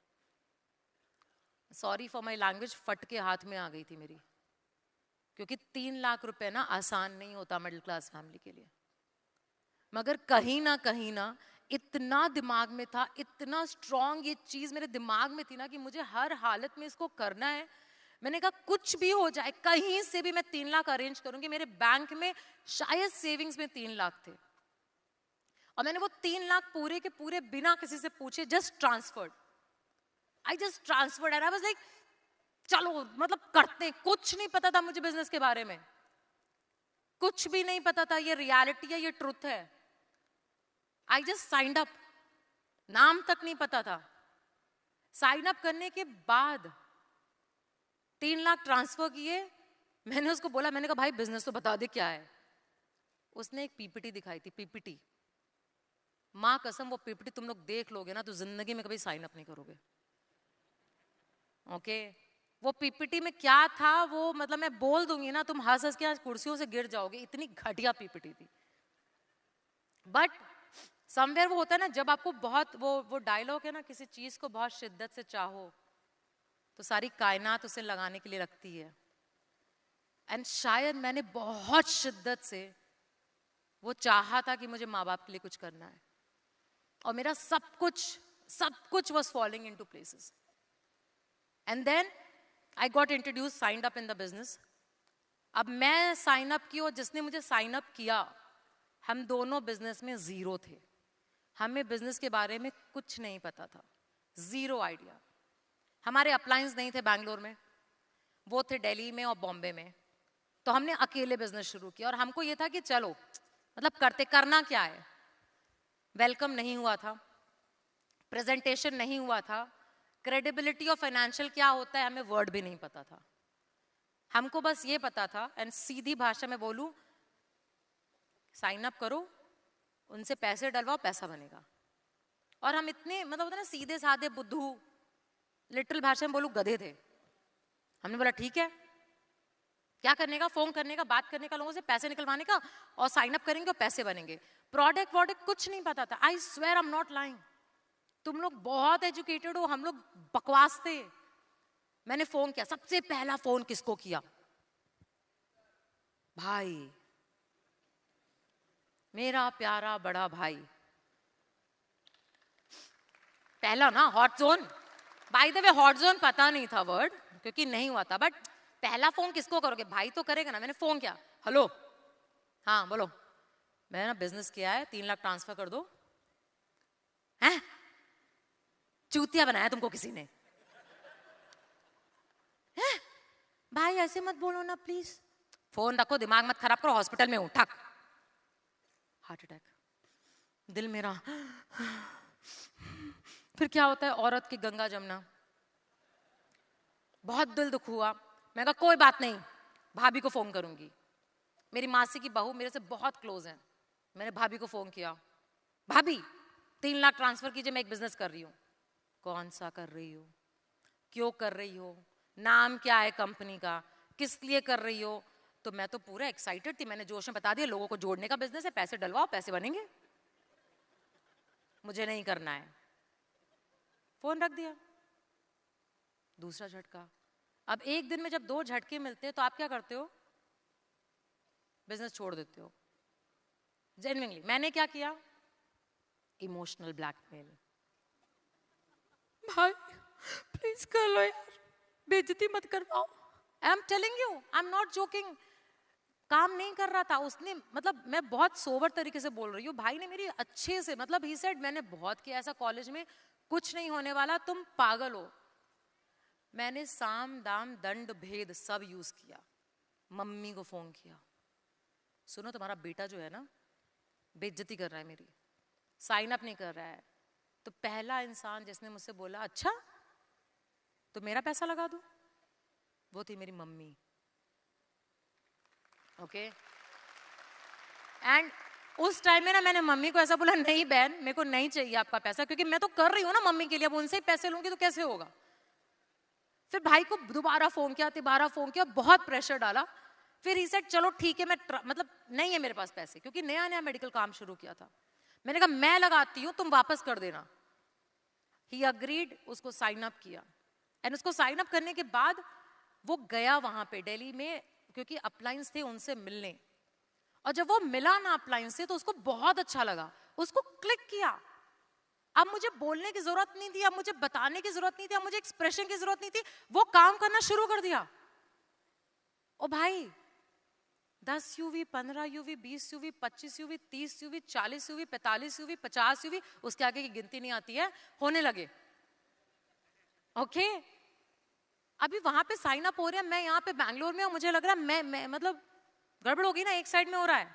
Sorry for my language, फट के हाथ में आ गई थी मेरी. क्योंकि 3 लाख रुपए ना आसान नहीं होता मिडिल क्लास फैमिली के लिए. मगर कहीं ना इतना दिमाग में था, इतना स्ट्रॉन्ग ये चीज मेरे दिमाग में थी ना कि मुझे हर हालत में इसको करना है. मैंने कहा कुछ भी हो जाए, कहीं से भी मैं 3 लाख अरेंज करूंगी. मेरे बैंक में शायद सेविंग्स में 3 लाख थे और मैंने वो 3 लाख पूरे के पूरे बिना किसी से पूछे just transferred. I just transferred and I was like चलो मतलब करते. कुछ नहीं पता था मुझे बिजनेस के बारे में, कुछ भी नहीं पता था ये रियलिटी है, ये ट्रुथ है. आई जस्ट साइंड अप, नाम तक नहीं पता था. साइन अप करने के बाद 3 लाख ट्रांसफर किए. मैंने उसको बोला, मैंने कहा भाई बिजनेस तो बता दे क्या है. उसने एक पीपीटी दिखाई थी, पीपीटी. माँ कसम वो पीपीटी तुम लोग देख लोगे ना तो जिंदगी में कभी साइन अप नहीं करोगे. ओके वो पीपीटी में क्या था वो मतलब मैं बोल दूंगी ना, तुम हंस हंस के आज कुर्सियों से गिर जाओगे, इतनी घटिया पीपीटी थी. बट समवेयर वो होता है ना, जब आपको बहुत वो डायलॉग है ना, किसी चीज को बहुत शिद्दत से चाहो तो सारी कायनात उसे लगाने के लिए रखती है. एंड शायद मैंने बहुत शिद्दत से वो चाहा था कि मुझे माँ बाप के लिए कुछ करना है और मेरा सब कुछ was following in two places. And then I got introduce, signed up in the business. अब मैं साइन अप की और जिसने मुझे साइन अप किया, हम दोनों बिजनेस में जीरो थे. हमें बिजनेस के बारे में कुछ नहीं पता था, जीरो आइडिया. हमारे अप्लायंस नहीं थे बैंगलोर में, वो थे दिल्ली में और बॉम्बे में. तो हमने अकेले बिजनेस शुरू किया और हमको ये था कि चलो मतलब करना क्या है. वेलकम नहीं हुआ था, प्रेजेंटेशन नहीं हुआ था, क्रेडिबिलिटी और फाइनेंशियल क्या होता है हमें वर्ड भी नहीं पता था. हमको बस ये पता था, एंड सीधी भाषा में बोलूं, साइन अप करो, उनसे पैसे डलवाओ, पैसा बनेगा. और हम इतने मतलब होता है ना सीधे साधे बुद्धू, लिटिल भाषा में बोलूं गधे थे. हमने बोला ठीक है, क्या करने का, फोन करने का, बात करने का, लोगों से पैसे निकलवाने का और साइन अप करेंगे और पैसे बनेंगे. प्रोडक्ट वॉडक्ट कुछ नहीं पता था. I swear I am not lying. तुम लोग बहुत एजुकेटेड हो, हम लोग बकवास थे. मैंने फोन किया, सबसे पहला फोन किसको किया? भाई, मेरा प्यारा बड़ा भाई. पहला ना hot zone. Bye the way hot zone पता नहीं था वर्ड, क्योंकि नहीं हुआ था. बट पहला फोन किसको करोगे? भाई तो करेगा ना. मैंने फोन किया, हेलो, हाँ बोलो, मैंने ना बिजनेस किया है, 3 लाख ट्रांसफर कर दो. हैं? चूतिया बनाया तुमको किसी ने? हैं? भाई ऐसे मत बोलो ना प्लीज. फोन रखो, दिमाग मत खराब करो, हॉस्पिटल में हूं. ठक, हार्ट अटैक. दिल मेरा. फिर क्या होता है औरत की गंगा जमुना. बहुत दिल दुख हुआ. मैं कहा कोई बात नहीं, भाभी को फोन करूंगी. मेरी मासी की बहू मेरे से बहुत क्लोज है. मैंने भाभी को फोन किया, भाभी 3 लाख ट्रांसफर कीजिए, मैं एक बिजनेस कर रही हूँ. कौन सा कर रही हो, क्यों कर रही हो, नाम क्या है कंपनी का, किस लिए कर रही हो? तो मैं तो पूरा एक्साइटेड थी. मैंने जोश में बता दिया, लोगों को जोड़ने का बिजनेस है, पैसे डलवाओ, पैसे बनेंगे, मुझे नहीं करना है. फोन रख दिया. दूसरा झटका. अब एक दिन में जब 2 झटके मिलते हैं तो आप क्या करते हो? बिजनेस छोड़ देते हो. जेन्युइनली मैंने क्या किया? Emotional blackmail. भाई प्लीज कर लो यार, बेइज्जती मत करवाओ. आई am telling you, I am not joking. काम नहीं कर रहा था उसने, मतलब मैं बहुत सोबर तरीके से बोल रही हूँ, भाई ने मेरी अच्छे से, मतलब ही सेड मैंने बहुत किया ऐसा कॉलेज में, कुछ नहीं होने वाला, तुम पागल हो। मैंने साम दाम दंड भेद सब यूज किया, मम्मी को फोन किया, सुनो तुम्हारा बेटा जो है ना बेइज्जती कर रहा है मेरी, साइन अप नहीं कर रहा है। तो पहला इंसान जिसने मुझसे बोला अच्छा तो मेरा पैसा लगा दो, वो थी मेरी मम्मी। ओके एंड उस टाइम में ना मैंने मम्मी को ऐसा बोला, नहीं बहन मेरे को नहीं चाहिए आपका पैसा, क्योंकि मैं तो कर रही हूँ ना मम्मी के लिए, अब उनसे ही पैसे लूंगी तो कैसे होगा। फिर भाई को दोबारा फोन किया, तिबारा फोन किया, बहुत प्रेशर डाला। फिर ही सेड चलो ठीक है, मैं मतलब नहीं है मेरे पास पैसे, क्योंकि नया नया मेडिकल काम शुरू किया था। मैंने कहा मैं लगाती हूँ तुम वापस कर देना। ही अग्रीड, उसको साइन अप किया एंड उसको साइन अप करने के बाद वो गया वहां पे दिल्ली में, क्योंकि अपलायंस थे उनसे मिलने, और जब वो मिला ना अपलायंस से तो उसको बहुत अच्छा लगा, उसको क्लिक किया। अब मुझे बोलने की जरूरत नहीं थी, अब मुझे बताने की जरूरत नहीं थी, अब मुझे एक्सप्रेशन की जरूरत नहीं थी, वो काम करना शुरू कर दिया। ओ भाई 10 UV, 15 UV, 20 UV, 25 UV, 30 UV, 40 UV, 45 UV, 50 UV, उसके आगे की गिनती नहीं आती है, होने लगे। ओके अभी वहां पे साइन अप हो रहे हैं, मैं यहाँ पे बैंगलोर में हूँ, मुझे लग रहा है मैं मतलब गड़बड़ होगी ना, एक साइड में हो रहा है।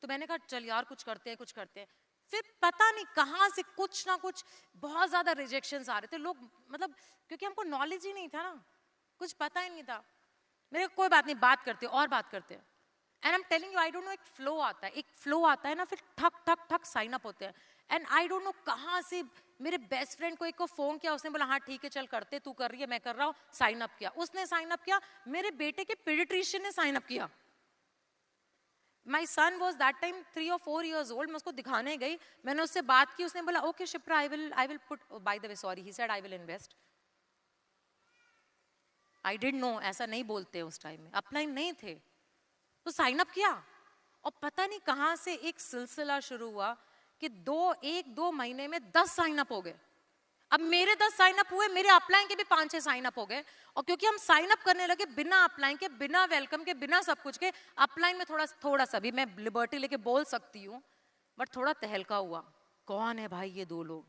तो मैंने कहा चल यार कुछ करते हैं कुछ करते हैं। फिर पता नहीं कहां से कुछ ना कुछ बहुत ज्यादा रिजेक्शंस आ रहे थे, लोग मतलब क्योंकि हमको नॉलेज ही नहीं था ना, कुछ पता ही नहीं था। मेरे कोई बात नहीं, बात करते और बात करते हैं। And I am telling you, I don't know, एक फ्लो आता है, एक फ्लो आता है ना, फिर ठक ठक ठक साइन अप होते हैं। एंड आई डोंट नो कहाँ से मेरे बेस्ट फ्रेंड को एक को फोन किया, उसने बोला हाँ ठीक है चल करते, तू कर रही है मैं कर रहा हूँ, साइन अप किया, उसने साइन अप किया, मेरे बेटे के पीडियाट्रिशियन ने साइन अप किया। My son was that time 3 or 4 years old, मैं उसको दिखाने गई, मैंने उससे बात की, उसने बोला okay Shipra I will put, oh, by the way sorry he said I will invest. I didn't know, ऐसा नहीं बोलते उस टाइम में, अपलाइन नहीं थे, तो साइन अप किया। और पता नहीं कहाँ से एक सिलसिला शुरू हुआ कि 1-2 महीने में 10 साइन अप हो गए। अब मेरे 10 साइन अप हुए, मेरे अपलाइन के भी 5-6 साइन अप हो गए। और क्योंकि हम साइन अप करने लगे बिना अपलाइन के, बिना वेलकम के, बिना सब कुछ के, अपलाइन में थोड़ा सा भी मैं लिबर्टी लेके बोल सकती हूँ, बट थोड़ा तहलका हुआ, कौन है भाई ये 2 लोग।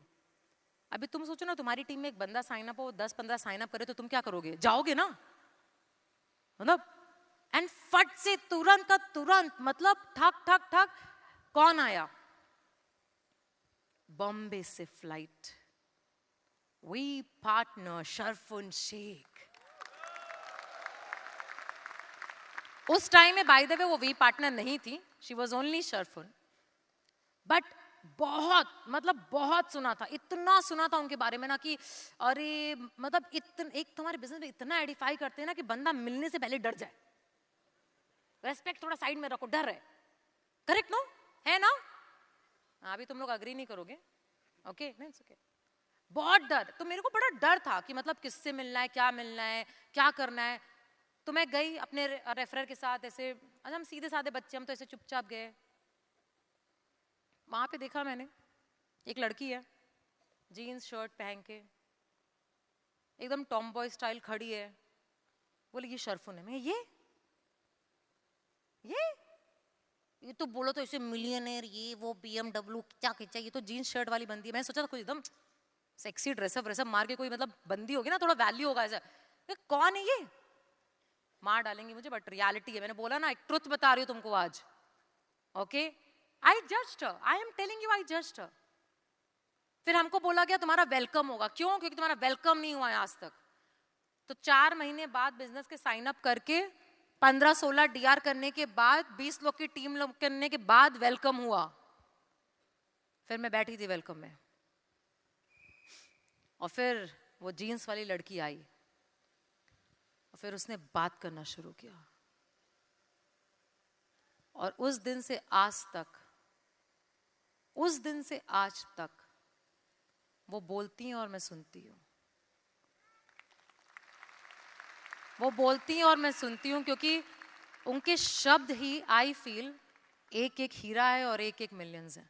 अभी तुम सोचो ना, तुम्हारी टीम में एक बंदा साइन अप हो, 10-15 साइन अप करे तो तुम क्या करोगे, जाओगे ना, मतलब। एंड फट से तुरंत का तुरंत, मतलब ठक ठक ठक, कौन आया, बॉम्बे से flight, We partner Sharfun Sheikh. उस टाइम में बाय द वे वो वी पार्टनर नहीं थी, शी वॉज ओनली शर्फुन। बट बहुत मतलब बहुत सुना था, इतना सुना था उनके बारे में ना कि अरे मतलब एक तुम्हारे बिजनेस में इतना एडिफाई करते हैं ना कि बंदा मिलने से पहले डर जाए। रेस्पेक्ट थोड़ा साइड में रखो, डर है, करेक्ट नो, है ना। अभी तुम लोग अग्री नहीं करोगे, ओके नहीं ओके। बहुत डर, तो मेरे को बड़ा डर था कि मतलब किससे मिलना है, क्या मिलना है, क्या करना है। तो मैं गई अपने रेफरर के साथ, ऐसे हम सीधे साधे बच्चे, हम तो ऐसे चुपचाप गए। वहां पे देखा मैंने एक लड़की है, जीन्स शर्ट पहन के एकदम टॉम बॉय स्टाइल खड़ी है, बोले ये शर्फुन है। मैं ये तो बोलो तो ऐसे मिलियनेयर, ये वो BMW क्या खींचा, ये तो जीन्स शर्ट वाली बंदी है। मैं सोचा था कुछ एकदम सेक्सी ड्रेसअप व्रेसअप मार के कोई मतलब बंदी होगी ना, थोड़ा वैल्यू होगा ऐसा। कौन है ये, मार डालेंगी मुझे, बट रियलिटी है, मैंने बोला ना एक ट्रुथ बता रही हूँ तुमको आज, okay. I judged her, I am telling you I judged her. फिर हमको बोला गया तुम्हारा वेलकम होगा, क्यों, क्योंकि तुम्हारा वेलकम नहीं हुआ है आज तक। तो 4 महीने बाद बिजनेस के साइन अप करके 15-16 DR करने के बाद 20 लोग की टीम लोग करने के बाद वेलकम हुआ। फिर मैं बैठी थी वेलकम में, और फिर वो जीन्स वाली लड़की आई और फिर उसने बात करना शुरू किया। और उस दिन से आज तक वो बोलती हैं और मैं सुनती हूँ, वो बोलती हैं और मैं सुनती हूँ, क्योंकि उनके शब्द ही आई फील एक हीरा है और एक मिलियंस है।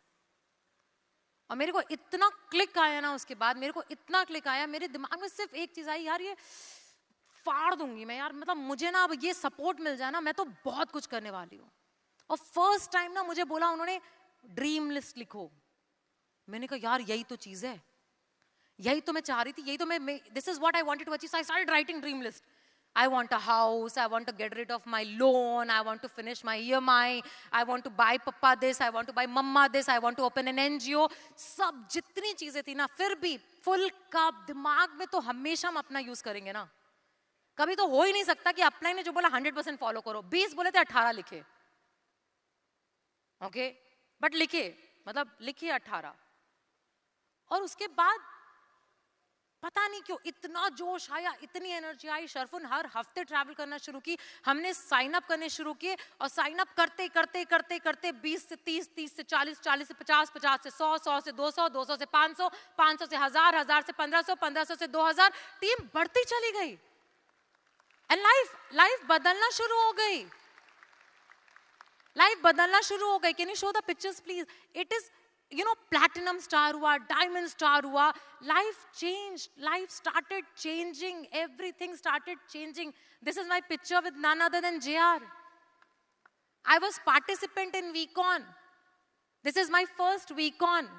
और मेरे को इतना क्लिक आया ना, उसके बाद मेरे को इतना क्लिक आया, मेरे दिमाग में सिर्फ एक चीज आई, यार ये फाड़ दूंगी मैं यार, मतलब मुझे ना अब ये सपोर्ट मिल जाए ना, मैं तो बहुत कुछ करने वाली हूँ। और फर्स्ट टाइम ना मुझे बोला उन्होंने ड्रीम लिस्ट लिखो। मैंने कहा यार यही तो चीज है, यही तो मैं चाह रही थी, यही तो मैं this is what I wanted to achieve. So I started writing dream list. I want a house, I want to get rid of my loan, I want to finish my EMI, I want to buy papa this, I want to buy mama this, I want to open an NGO। सब जितनी चीजें थी ना, फिर भी full का दिमाग में तो हमेशा हम अपना यूज करेंगे ना। कभी तो हो ही नहीं सकता कि अपना ने जो बोला 100% फॉलो करो। 20 बोले थे 18 लिखे, ओके बट लिखे, मतलब लिखे 18। और उसके बाद पता नहीं क्यों इतना जोश आया, इतनी एनर्जी आई। शरफुन हर हफ्ते ट्रैवल करना शुरू की, हमने साइन अप करने शुरू किए, और साइन अप करते करते करते करते 20 से 30, 30 से 40, 40 से 50, 50 से 100, 100 से 200, 200 से 500, 500 से 1000, 1000 से 1500, 1500 से 2000, टीम बढ़ती चली गई। एंड लाइफ बदलना शुरू हो गई, लाइफ बदलना शुरू हो गई। Can you show the pictures please? It is platinum star हुआ, diamond star हुआ, life changed, life started changing, everything started changing. This is my picture with none other than JR. I was participant in VCon. This is my first VCon.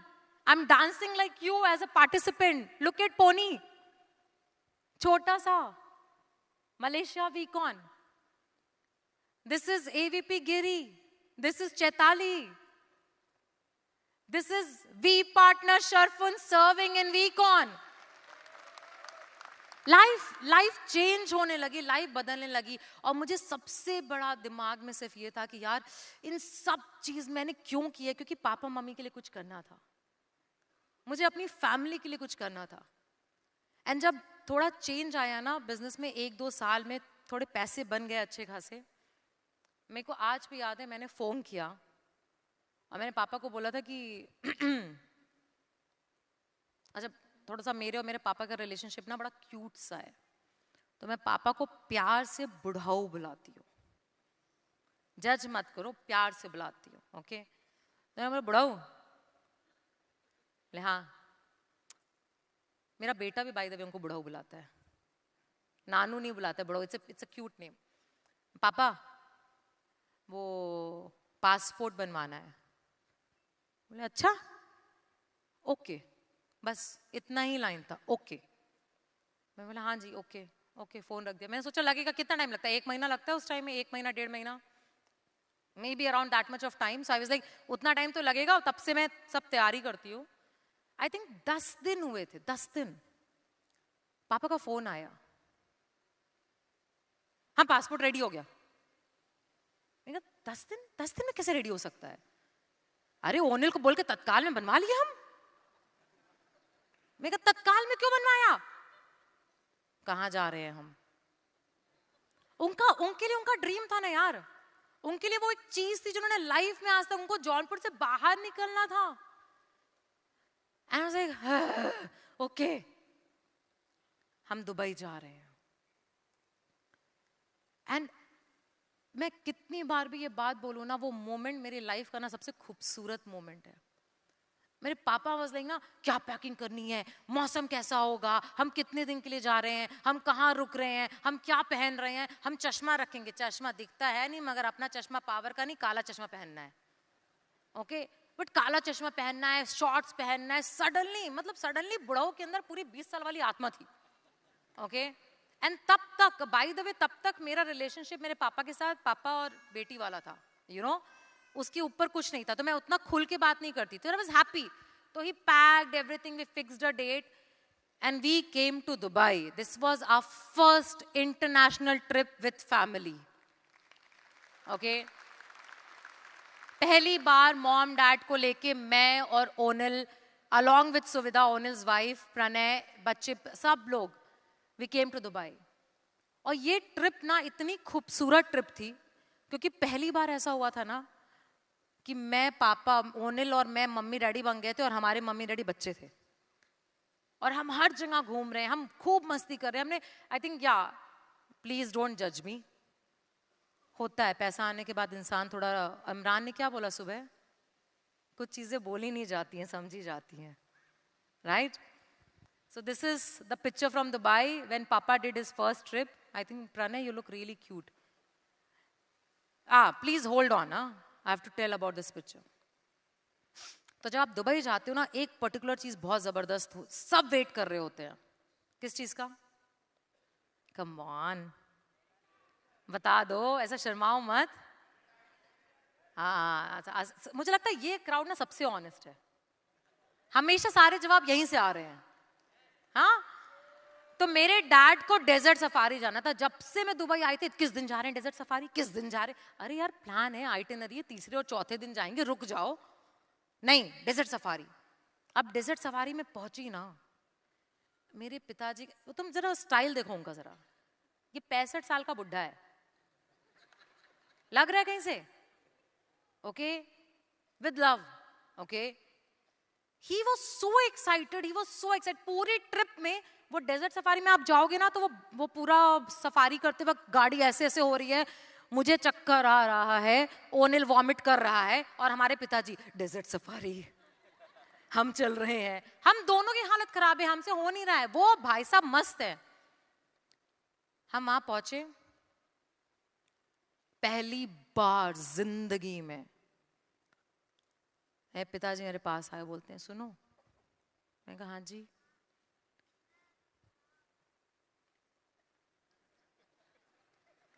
I'm dancing like you as a participant. Look at Pony. Chota sa. Malaysia VCon. This is AVP Giri. This is Chaitali. This is V partner Sharfun serving in VCon. Life change होने लगी, life बदलने लगी। और मुझे सबसे बड़ा दिमाग में सिर्फ ये था कि यार इन सब चीज मैंने क्यों की है, क्योंकि पापा मम्मी के लिए कुछ करना था, मुझे अपनी फैमिली के लिए कुछ करना था। एंड जब थोड़ा चेंज आया ना बिजनेस में, 1-2 साल में थोड़े पैसे बन गए अच्छे खासे। मेरे को आज भी याद है, मैंने फोन किया और मैंने पापा को बोला था कि अच्छा थोड़ा सा मेरे और मेरे पापा का रिलेशनशिप ना बड़ा क्यूट सा है, तो मैं पापा को प्यार से बुढ़ाऊ बुलाती हूँ, जज मत करो, प्यार से बुलाती हूँ, ओके। तो मैं बुढ़ाऊ, हाँ मेरा बेटा भी बाय द वे उनको बुढ़ाऊ बुलाता है, नानू नहीं बुलाता है, बुढ़ाऊ, इट्स अ क्यूट नेम। पापा वो पासपोर्ट बनवाना है। बोले अच्छा, ओके, बस इतना ही लाइन था, ओके। मैं बोला हाँ जी ओके ओके, फोन रख दिया। मैंने सोचा लगेगा कितना टाइम लगता है, 1 महीना लगता है उस टाइम में, 1 महीना 1.5 महीना, may be around that much of time. So I was like उतना टाइम तो लगेगा, तब से मैं सब तैयारी करती हूँ। आई थिंक 10 दिन हुए थे, 10 दिन। पापा का फोन आया, हाँ पासपोर्ट रेडी हो गया। मैंने कहा 10 दिन, 10 दिन में कैसे रेडी हो सकता है? अरे ओनिल को बोल के तत्काल में बनवा लिया हम। मैं कहा तत्काल में क्यों बनवाया? कहाँ जा रहे हैं हम? उनके लिए उनका ड्रीम था ना यार, उनके लिए वो एक चीज थी जिन्होंने लाइफ में आज तक, उनको जौनपुर से बाहर निकलना था। And I was like okay, हम दुबई जा रहे हैं। एंड मैं कितनी बार भी ये बात बोलूं ना, वो मोमेंट मेरी लाइफ का ना सबसे खूबसूरत मोमेंट है। मेरे पापा वाज लाइक ना, क्या पैकिंग करनी है, मौसम कैसा होगा, हम कितने दिन के लिए जा रहे हैं, हम कहाँ रुक रहे हैं, हम क्या पहन रहे हैं, हम चश्मा रखेंगे, चश्मा दिखता है नहीं मगर अपना चश्मा पावर का नहीं, काला चश्मा पहनना है, ओके बट काला चश्मा पहनना है, शॉर्ट्स पहनना है। सडनली बुढ़ाओं के अंदर पूरी 20 साल वाली आत्मा थी, ओके। एंड तब तक बाय द वे, तब तक मेरा रिलेशनशिप मेरे पापा के साथ, पापा और बेटी वाला था, यू नो, उसके ऊपर कुछ नहीं था, तो मैं उतना खुल के बात नहीं करती थी। आई वाज हैप्पी, तो he packed everything, we fixed a date and we came to Dubai. This was our first international trip with family, okay. पहली बार मॉम डैड को लेके मैं और ओनिल, अलॉन्ग विद सुविधा, ओनिल्स वाइफ, प्रणय, बच्चे, सब लोग, वी केम टू दुबई। और ये ट्रिप ना इतनी खूबसूरत ट्रिप थी, क्योंकि पहली बार ऐसा हुआ था ना कि मैं, पापा, ओनिल और मैं मम्मी डैडी बन गए थे, और हमारे मम्मी डैडी बच्चे थे, और हम हर जगह घूम रहे हैं, हम खूब मस्ती कर रहे हैं। हमने, आई थिंक, या प्लीज डोंट जज मी, होता है पैसा आने के बाद इंसान थोड़ा, इमरान ने क्या बोला सुबह, कुछ चीजें बोली नहीं जाती हैं, समझी जाती हैं, right? So this is the picture from Dubai when Papa did his first trip. I think Pranay you look really cute. Please hold on. I have to tell about this picture. तो जब आप दुबई जाते हो ना, एक particular चीज बहुत जबरदस्त हो, सब वेट कर रहे होते हैं. किस चीज का? कम ऑन, बता दो, ऐसा शर्माओ मत. हाँ, मुझे लगता है ये क्राउड ना सबसे ऑनेस्ट है. हमेशा सारे जवाब यहीं से आ रहे हैं. हाँ, तो मेरे डैड को डेजर्ट सफारी जाना था. जब से मैं दुबई आई थी, किस दिन जा रहे हैं डेजर्ट सफारी, किस दिन जा रहे हैं. अरे यार प्लान है, आइटिनरी है, तीसरे और चौथे दिन जाएंगे, रुक जाओ. नहीं, डेजर्ट सफारी. अब डेजर्ट सफारी में पहुंची ना, मेरे पिताजी, तुम जरा स्टाइल देखो उनका जरा. ये 65 साल का बुढ़ा है, लग रहा है कहीं से. Okay, with love. Okay, he was so excited, he was so excited. पूरी ट्रिप में, वो डेजर्ट सफारी में आप जाओगे ना, तो वो पूरा सफारी करते वक्त गाड़ी ऐसे ऐसे हो रही है, मुझे चक्कर आ रहा है, ओनिल वॉमिट कर रहा है, और हमारे पिताजी डेजर्ट सफारी, हम चल रहे हैं. हम दोनों की हालत खराब है, हमसे हो नहीं रहा है. वो भाई साहब मस्त है. हम वहां पहुंचे, पहली बार जिंदगी में पिताजी मेरे पास आए, बोलते हैं सुनो. मैं कहा हाँ जी.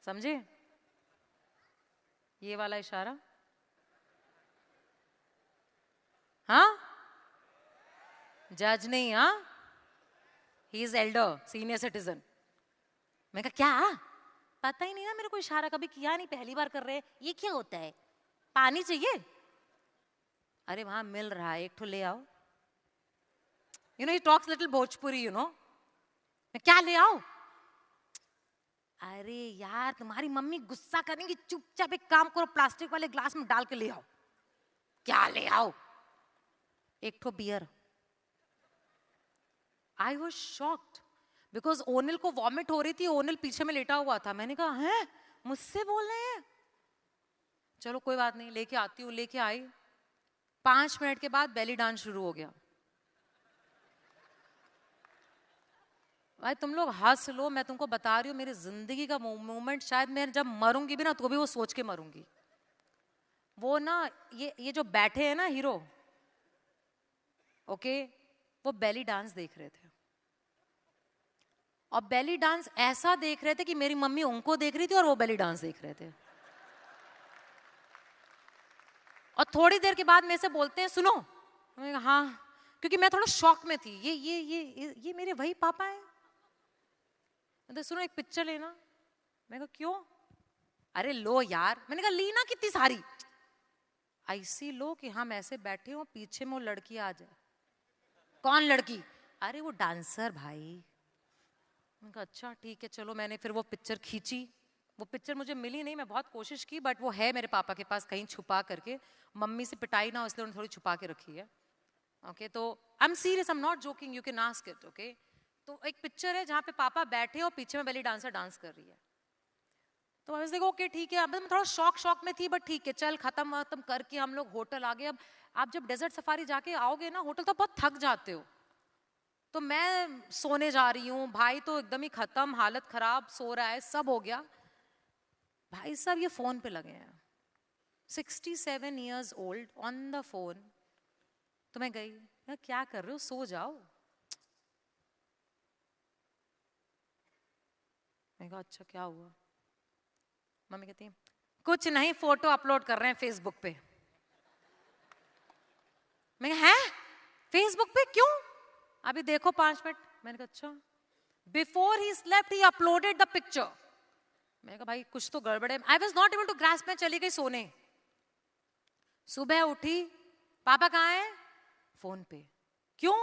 समझे ये वाला इशारा? हाँ, जज नहीं. हाँ, he is Elder, senior citizen. मैं कहा क्या, पता ही नहीं ना मेरे को, इशारा कभी किया नहीं, पहली बार कर रहे हैं. ये क्या होता है, पानी चाहिए? अरे वहां मिल रहा है, एक ठो ले आओ. You know he talks little Bhojpuri, you know. मैं क्या ले आओ? अरे यार तुम्हारी मम्मी गुस्सा करेंगी, चुपचाप एक काम करो, प्लास्टिक वाले ग्लास में डाल के ले आओ. क्या ले आओ? एक ठो beer. I was shocked because Onil को वॉमिट हो रही थी, ओनिल पीछे में लेटा हुआ था. मैंने कहा है मुझसे बोल रहे हैं? चलो कोई बात नहीं, लेके आती हूँ. लेके आई, 5 मिनट के बाद बेली डांस शुरू हो गया. भाई तुम लोग हंस लो, मैं तुमको बता रही हूँ, मेरी जिंदगी का मोमेंट, शायद मैं जब मरूंगी भी ना, तो भी वो सोच के मरूंगी. वो ना, ये जो बैठे हैं ना हीरो, ओके, वो बेली डांस देख रहे थे. और बेली डांस ऐसा देख रहे थे कि मेरी मम्मी उनको देख रही थी और वो बेली डांस देख रहे थे. और थोड़ी देर के बाद मेरे से बोलते हैं सुनो. मैं कहा हाँ, क्योंकि मैं थोड़ा शॉक में थी. ये मेरे वही पापा हैं. तो सुनो एक पिक्चर लेना. मैं कहा क्यों? अरे लो यार. मैंने कहा ली ना, कितनी सारी. ऐसी लो कि हम ऐसे बैठे हो, पीछे में वो लड़की आ जाए. कौन लड़की? अरे वो डांसर भाई. मैंने कहा अच्छा ठीक है चलो. मैंने फिर वो पिक्चर खींची. वो पिक्चर मुझे मिली नहीं, मैं बहुत कोशिश की, बट वो है मेरे पापा के पास कहीं छुपा करके. मम्मी से पिटाई ना हो इसलिए उन्होंने थोड़ी छुपा के रखी है. ओके, तो I am serious, I am not joking, you can ask it. Okay, तो एक पिक्चर है जहाँ पे पापा बैठे और पीछे में बेली डांसर डांस कर रही है. तो मैं देखो ओके ठीक है. अब मैं थोड़ा शॉक में थी, बट ठीक है चल, खत्म करके हम लोग होटल आ गए. अब आप जब डेजर्ट सफारी जाके आओगे ना होटल, तो बहुत थक जाते हो. तो मैं सोने जा रही हूँ, भाई तो एकदम ही खत्म, हालत खराब, सो रहा है, सब हो गया. भाई साहब ये फोन पे लगे हैं, 67 years old on the phone. तो मैं गई, क्या कर रहे हो, सो जाओ. मैं कहा अच्छा क्या हुआ? मम्मी कहती है कुछ नहीं, फोटो अपलोड कर रहे हैं फेसबुक पे. मैं कहा है फेसबुक पे क्यों? अभी देखो 5 मिनट. मैंने कहा अच्छा. Before he slept he uploaded the picture. मैंने कहा भाई कुछ तो गड़बड़ है. I was not able to grasp. मैं चली गई सोने. सुबह उठी, पापा कहाँ है? फोन पे. क्यों?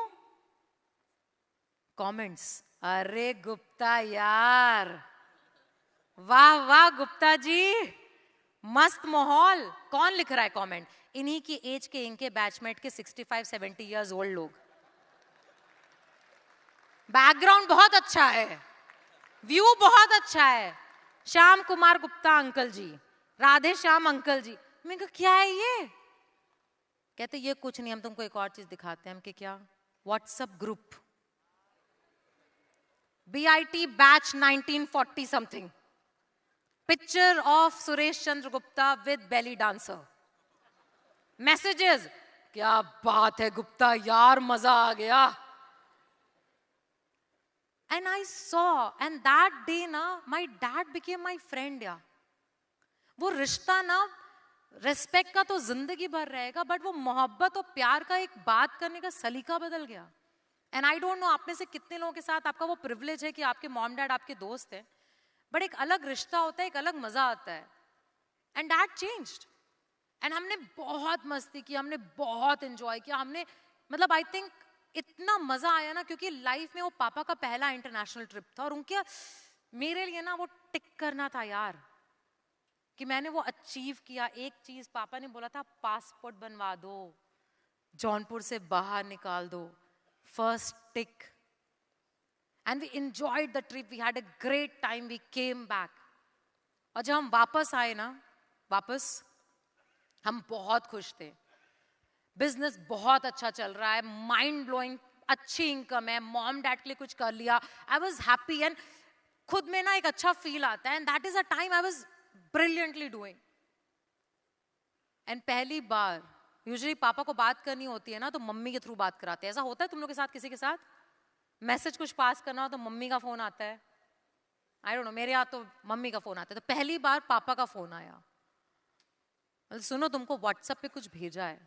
कमेंट्स. अरे गुप्ता यार, वाह वाह गुप्ता जी, मस्त माहौल. कौन लिख रहा है कमेंट? इन्हीं की एज के, इनके बैचमेट के 65-70 years old लोग. बैकग्राउंड बहुत अच्छा है, व्यू बहुत अच्छा है. श्याम कुमार गुप्ता अंकल जी, राधे श्याम अंकल जी. मैं कहा क्या है ये? कहते ये कुछ नहीं, हम तुमको एक और चीज दिखाते हैं. हम कि क्या? WhatsApp group. BIT batch 1940 something. Picture of Suresh Chandra Gupta with belly dancer. Messages. क्या बात है गुप्ता यार मजा आ गया. And I saw, and that day na, my dad became my friend यार. वो रिश्ता ना रेस्पेक्ट का तो जिंदगी भर रहेगा, बट वो मोहब्बत और प्यार का एक बात करने का सलीका बदल गया. एंड आई डोंट नो आप में से कितने लोगों के साथ आपका वो प्रिविलेज है कि आपके मॉम डैड आपके दोस्त हैं, बट एक अलग रिश्ता होता है, एक अलग मजा आता है. And that changed. एंड हमने बहुत मस्ती की, हमने बहुत एंजॉय किया, हमने मतलब आई थिंक इतना मजा आया ना, क्योंकि लाइफ में वो पापा का पहला इंटरनेशनल ट्रिप था और उनके मेरे लिए ना वो टिक करना था यार कि मैंने वो अचीव किया. एक चीज पापा ने बोला था, पासपोर्ट बनवा दो, जौनपुर से बाहर निकाल दो. First tick. And we enjoyed the trip, we had a great time, we came back. और जब हम वापस आए ना, वापस हम बहुत खुश थे. बिजनेस बहुत अच्छा चल रहा है, माइंड ब्लोइंग अच्छी इनकम है, मॉम डैड के लिए कुछ कर लिया. आई वॉज हैप्पी एंड खुद में ना एक अच्छा फील आता है. And that is a time I was brilliantly doing. And पहली बार यूजुअली पापा को बात करनी होती है ना तो मम्मी के थ्रू बात कराते हैं. ऐसा होता है तुम लोग के साथ, किसी के साथ मैसेज कुछ पास करना हो तो मम्मी का फोन आता है. आई डोंट नो, मेरे यहाँ तो मम्मी का फोन आता है. तो पहली बार पापा का फोन आया, सुनो तुमको व्हाट्सएप पे कुछ भेजा है,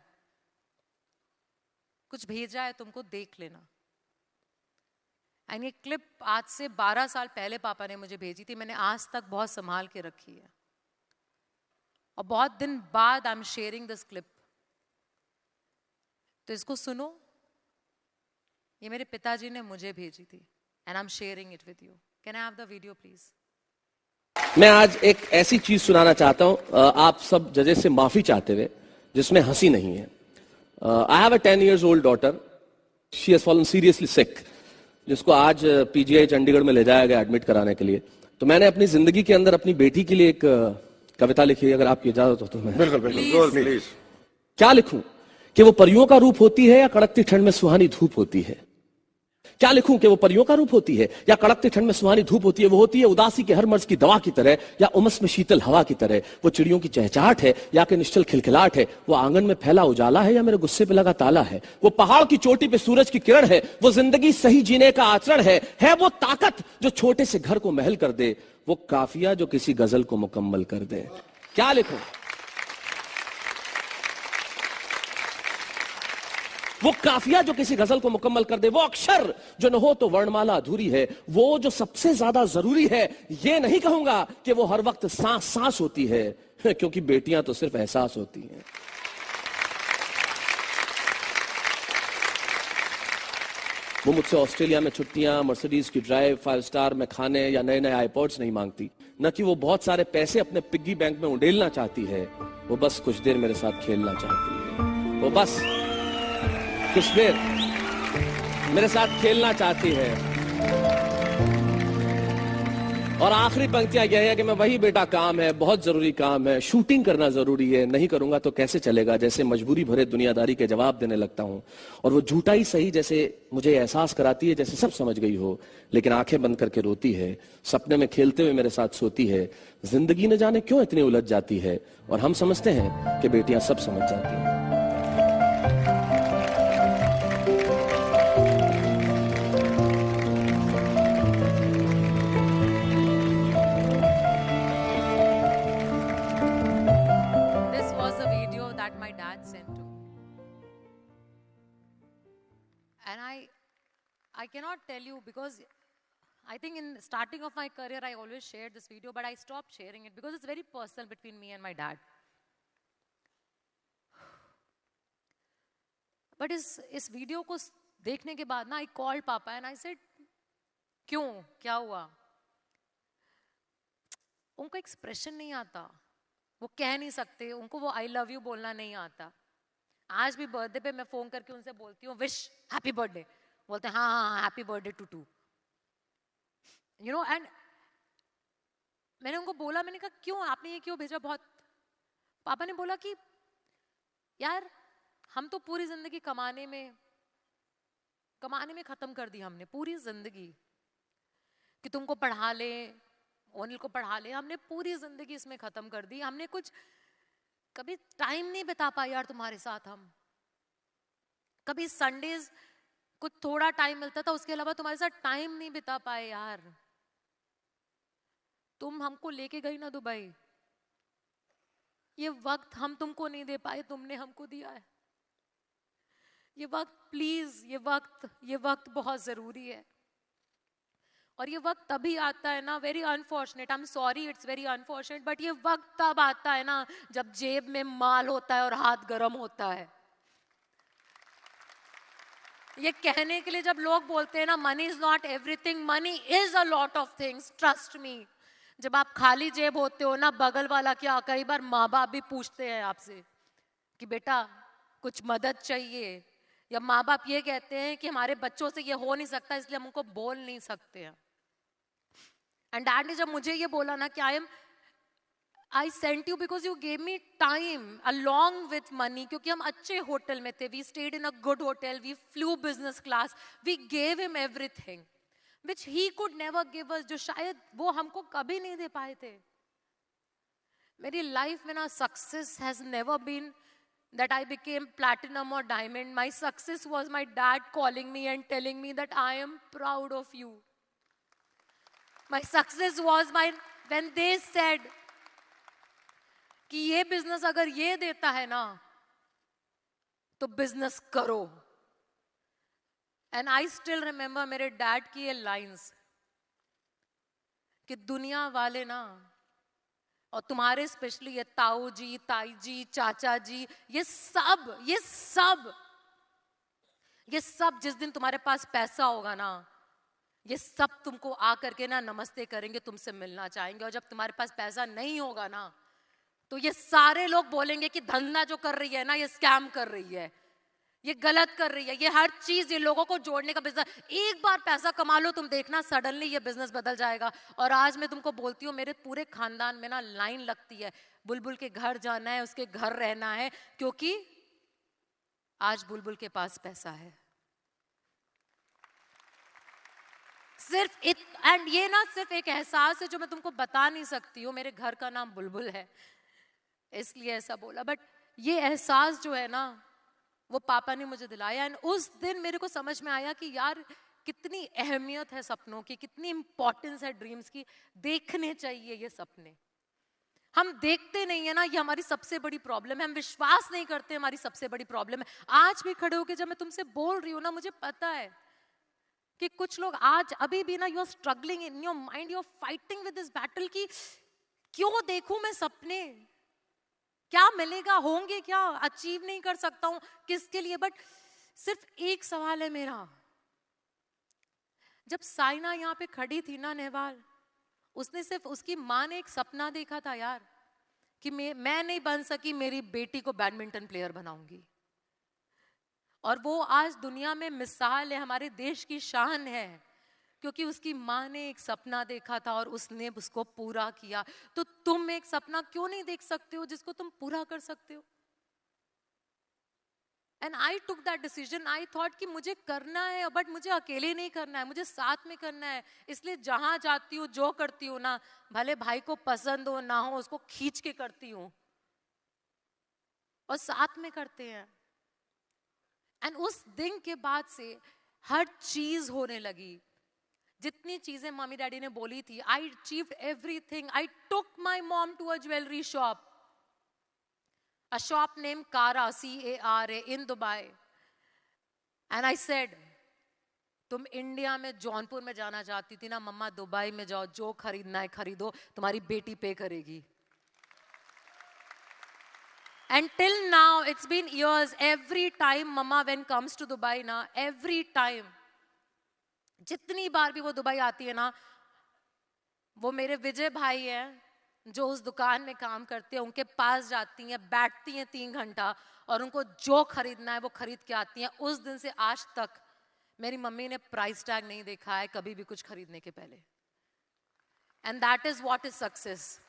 कुछ भेजा है तुमको, देख लेना. एंड ये क्लिप आज से 12 साल पहले पापा ने मुझे भेजी थी, मैंने आज तक बहुत संभाल के रखी है. और बहुत दिन बाद I am sharing this clip. तो इसको सुनो, ये मेरे पिताजी ने मुझे भेजी थी and I am sharing it with you. Can I have the video please? मैं आज एक ऐसी चीज सुनाना चाहता हूं, आप सब जजेस से माफी चाहते हुए, जिसमें हंसी नहीं है. I have a 10 years old daughter. She has fallen seriously sick, जिसको आज पीजीआई चंडीगढ़ में ले जाया गया एडमिट कराने के लिए. तो मैंने अपनी जिंदगी के अंदर अपनी बेटी के लिए एक कविता लिखी, अगर आपकी इजाजत हो तो मैं. बिल्कुल बिल्कुल प्लीज. क्या लिखूं कि वो परियों का रूप होती है या कड़कती ठंड में सुहानी धूप होती है? क्या लिखूं कि वो परियों का रूप होती है या कड़कती ठंड में सुहानी धूप होती है? वो होती है उदासी के हर मर्ज की दवा की तरह या उमस में शीतल हवा की तरह. वो चिड़ियों की चहचहाट है या कि निश्चल खिलखिलाहट है? वो आंगन में फैला उजाला है या मेरे गुस्से पे लगा ताला है? वो पहाड़ की चोटी पे सूरज की किरण है? वो जिंदगी सही जीने का आचरण है वो ताकत जो छोटे से घर को महल कर दे? वो काफिया जो किसी गजल को मुकम्मल कर दे? क्या लिखूं? वो काफिया जो किसी गजल को मुकम्मल कर दे, वो अक्षर जो न हो तो वर्णमाला अधूरी है, वो जो सबसे ज्यादा जरूरी है. ये नहीं कहूंगा कि वो हर वक्त सांस सांस होती है, क्योंकि बेटियां तो सिर्फ एहसास होती हैं. वो मुझसे ऑस्ट्रेलिया में छुट्टियां, मर्सिडीज की ड्राइव, 5 स्टार में खाने या नए नए आईपॉड्स नहीं मांगती. न कि वो बहुत सारे पैसे अपने पिग्गी बैंक में उड़ेलना चाहती है, वो बस कुछ देर मेरे साथ खेलना चाहती है. वो बस कुछ देर मेरे साथ खेलना चाहती है. और आखिरी पंक्तियां यह है कि मैं वही बेटा काम है, बहुत जरूरी काम है, शूटिंग करना जरूरी है, नहीं करूंगा तो कैसे चलेगा, जैसे मजबूरी भरे दुनियादारी के जवाब देने लगता हूं. और वो झूठा ही सही जैसे मुझे एहसास कराती है जैसे सब समझ गई हो, लेकिन आंखें बंद करके रोती है, सपने में खेलते हुए मेरे साथ सोती है. जिंदगी न जाने क्यों इतनी उलझ जाती है, और हम समझते हैं कि बेटियां सब समझ जाती हैं. And I cannot tell you, because I think in starting of my career I always shared this video, but I stopped sharing it because it's very personal between me and my dad. But इस video को देखने के बाद ना I called Papa and I said, क्यों, क्या हुआ? उनको एक्सप्रेशन नहीं आता, वो कह नहीं सकते, उनको वो I love you बोलना नहीं आता. आज भी बर्थडे पे मैं फोन करके उनसे बोलती हूँ विश हैप्पी बर्थडे, बोलते हैं हाँ हाँ happy birthday to you no. And मैंने उनको बोला, मैंने कहा क्यों आपने ये क्यों भेजा? बहुत पापा ने बोला कि यार हम तो पूरी जिंदगी कमाने में खत्म कर दी हमने, पूरी जिंदगी. कि तुमको पढ़ा ले, ओनिल को पढ़ा ले, हमने पूरी जिंदगी इसमें खत्म कर दी। हमने कुछ कभी टाइम नहीं बिता पाए यार तुम्हारे साथ। हम कभी संडेज कुछ थोड़ा टाइम मिलता था, उसके अलावा तुम्हारे साथ टाइम नहीं बिता पाए यार। तुम हमको लेके गई ना दुबई, ये वक्त हम तुमको नहीं दे पाए, तुमने हमको दिया है। ये वक्त प्लीज, ये वक्त बहुत जरूरी है। और ये वक्त तभी आता है ना, very unfortunate, I am sorry, it's very unfortunate, but ये वक्त तब आता है ना जब जेब में माल होता है और हाथ गर्म होता है। ये कहने के लिए जब लोग बोलते हैं ना money is not everything, money is a lot of things, trust me. जब आप खाली जेब होते हो ना, बगल वाला क्या, कई बार माँ बाप भी पूछते हैं आपसे कि बेटा कुछ मदद चाहिए, या माँ बाप ये कहते हैं कि हमारे बच्चों से ये हो नहीं सकता इसलिए हम उनको बोल नहीं सकते हैं। एंड डैड ने जब मुझे ये बोला ना कि I sent you because you gave me time along with money, क्योंकि हम अच्छे होटल में थे, we stayed in a good hotel, we flew business class, we gave him everything which he could never give us, जो शायद वो हमको कभी नहीं दे पाए थे। मेरी लाइफ में ना success has never been that I became platinum or diamond. My success was my dad calling me and telling me that I am proud of you. My success was when they said कि ये business अगर ये देता है ना तो business करो। And I still remember मेरे डैड की ये लाइंस कि दुनिया वाले ना, और तुम्हारे स्पेशली ये ताऊ जी, ताई जी, चाचा जी, ये सब जिस दिन तुम्हारे पास पैसा होगा ना, ये सब तुमको आकर के ना नमस्ते करेंगे, तुमसे मिलना चाहेंगे। और जब तुम्हारे पास पैसा नहीं होगा ना तो ये सारे लोग बोलेंगे कि धंधा जो कर रही है ना, ये स्कैम कर रही है, ये गलत कर रही है, ये हर चीज ये लोगों को जोड़ने का बिजनेस। एक बार पैसा कमा लो तुम, देखना सडनली ये बिजनेस बदल जाएगा। और आज मैं तुमको बोलती हूँ, मेरे पूरे खानदान में ना लाइन लगती है, बुलबुल के घर जाना है, उसके घर रहना है, क्योंकि आज बुलबुल के पास पैसा है। सिर्फ एंड ये ना सिर्फ एक एहसास है जो मैं तुमको बता नहीं सकती हूँ। मेरे घर का नाम बुलबुल है इसलिए ऐसा बोला, बट ये एहसास जो है ना वो पापा ने मुझे दिलाया। एंड उस दिन मेरे को समझ में आया कि यार कितनी अहमियत है सपनों की, कितनी इंपॉर्टेंस है ड्रीम्स की। देखने चाहिए ये सपने, हम देखते नहीं है ना, ये हमारी सबसे बड़ी प्रॉब्लम है। हम विश्वास नहीं करते, हमारी सबसे बड़ी प्रॉब्लम है। आज भी खड़े होके जब मैं तुमसे बोल रही हूँ ना, मुझे पता है कि कुछ लोग आज अभी भी ना, you are struggling in your mind, you are fighting with this battle कि क्यों देखूं मैं सपने, क्या मिलेगा, होंगे क्या, अचीव नहीं कर सकता हूं, किसके लिए। बट सिर्फ एक सवाल है मेरा, जब साइना यहाँ पे खड़ी थी ना नेहवाल, उसने सिर्फ, उसकी माँ ने एक सपना देखा था यार कि मैं नहीं बन सकी, मेरी बेटी को बैडमिंटन प्लेयर बनाऊंगी। और वो आज दुनिया में मिसाल है, हमारे देश की शान है, क्योंकि उसकी माँ ने एक सपना देखा था और उसने उसको पूरा किया। तो तुम एक सपना क्यों नहीं देख सकते हो जिसको तुम पूरा कर सकते हो? And I took that decision. I thought कि मुझे करना है, बट मुझे अकेले नहीं करना है, मुझे साथ में करना है। इसलिए जहां जाती हूँ, जो करती हूँ ना, भले भाई को पसंद हो ना हो, उसको खींच के करती हूँ और साथ में करते हैं। एंड उस दिन के बाद से हर चीज होने लगी। जितनी चीजें मम्मी डैडी ने बोली थी, I achieved everything. I took my mom to a jewellery shop, a shop named Cara, C-A-R-A, in Dubai. And I said, तुम इंडिया में जौनपुर में जाना चाहती थी ना मम्मा, दुबई में जाओ, जो खरीदना है खरीदो, तुम्हारी बेटी पे करेगी। And till now, it's been years, every time mama when comes to Dubai na, every time, जितनी बार भी वो दुबई आती है ना, वो मेरे विजय भाई हैं जो उस दुकान में काम करते हैं, उनके पास जाती हैं, बैठती हैं 3 घंटा और उनको जो खरीदना है वो खरीद के आती हैं। उस दिन से आज तक मेरी मम्मी ने प्राइस टैग नहीं देखा है कभी भी कुछ खरीदने के पहले। And that is what is success.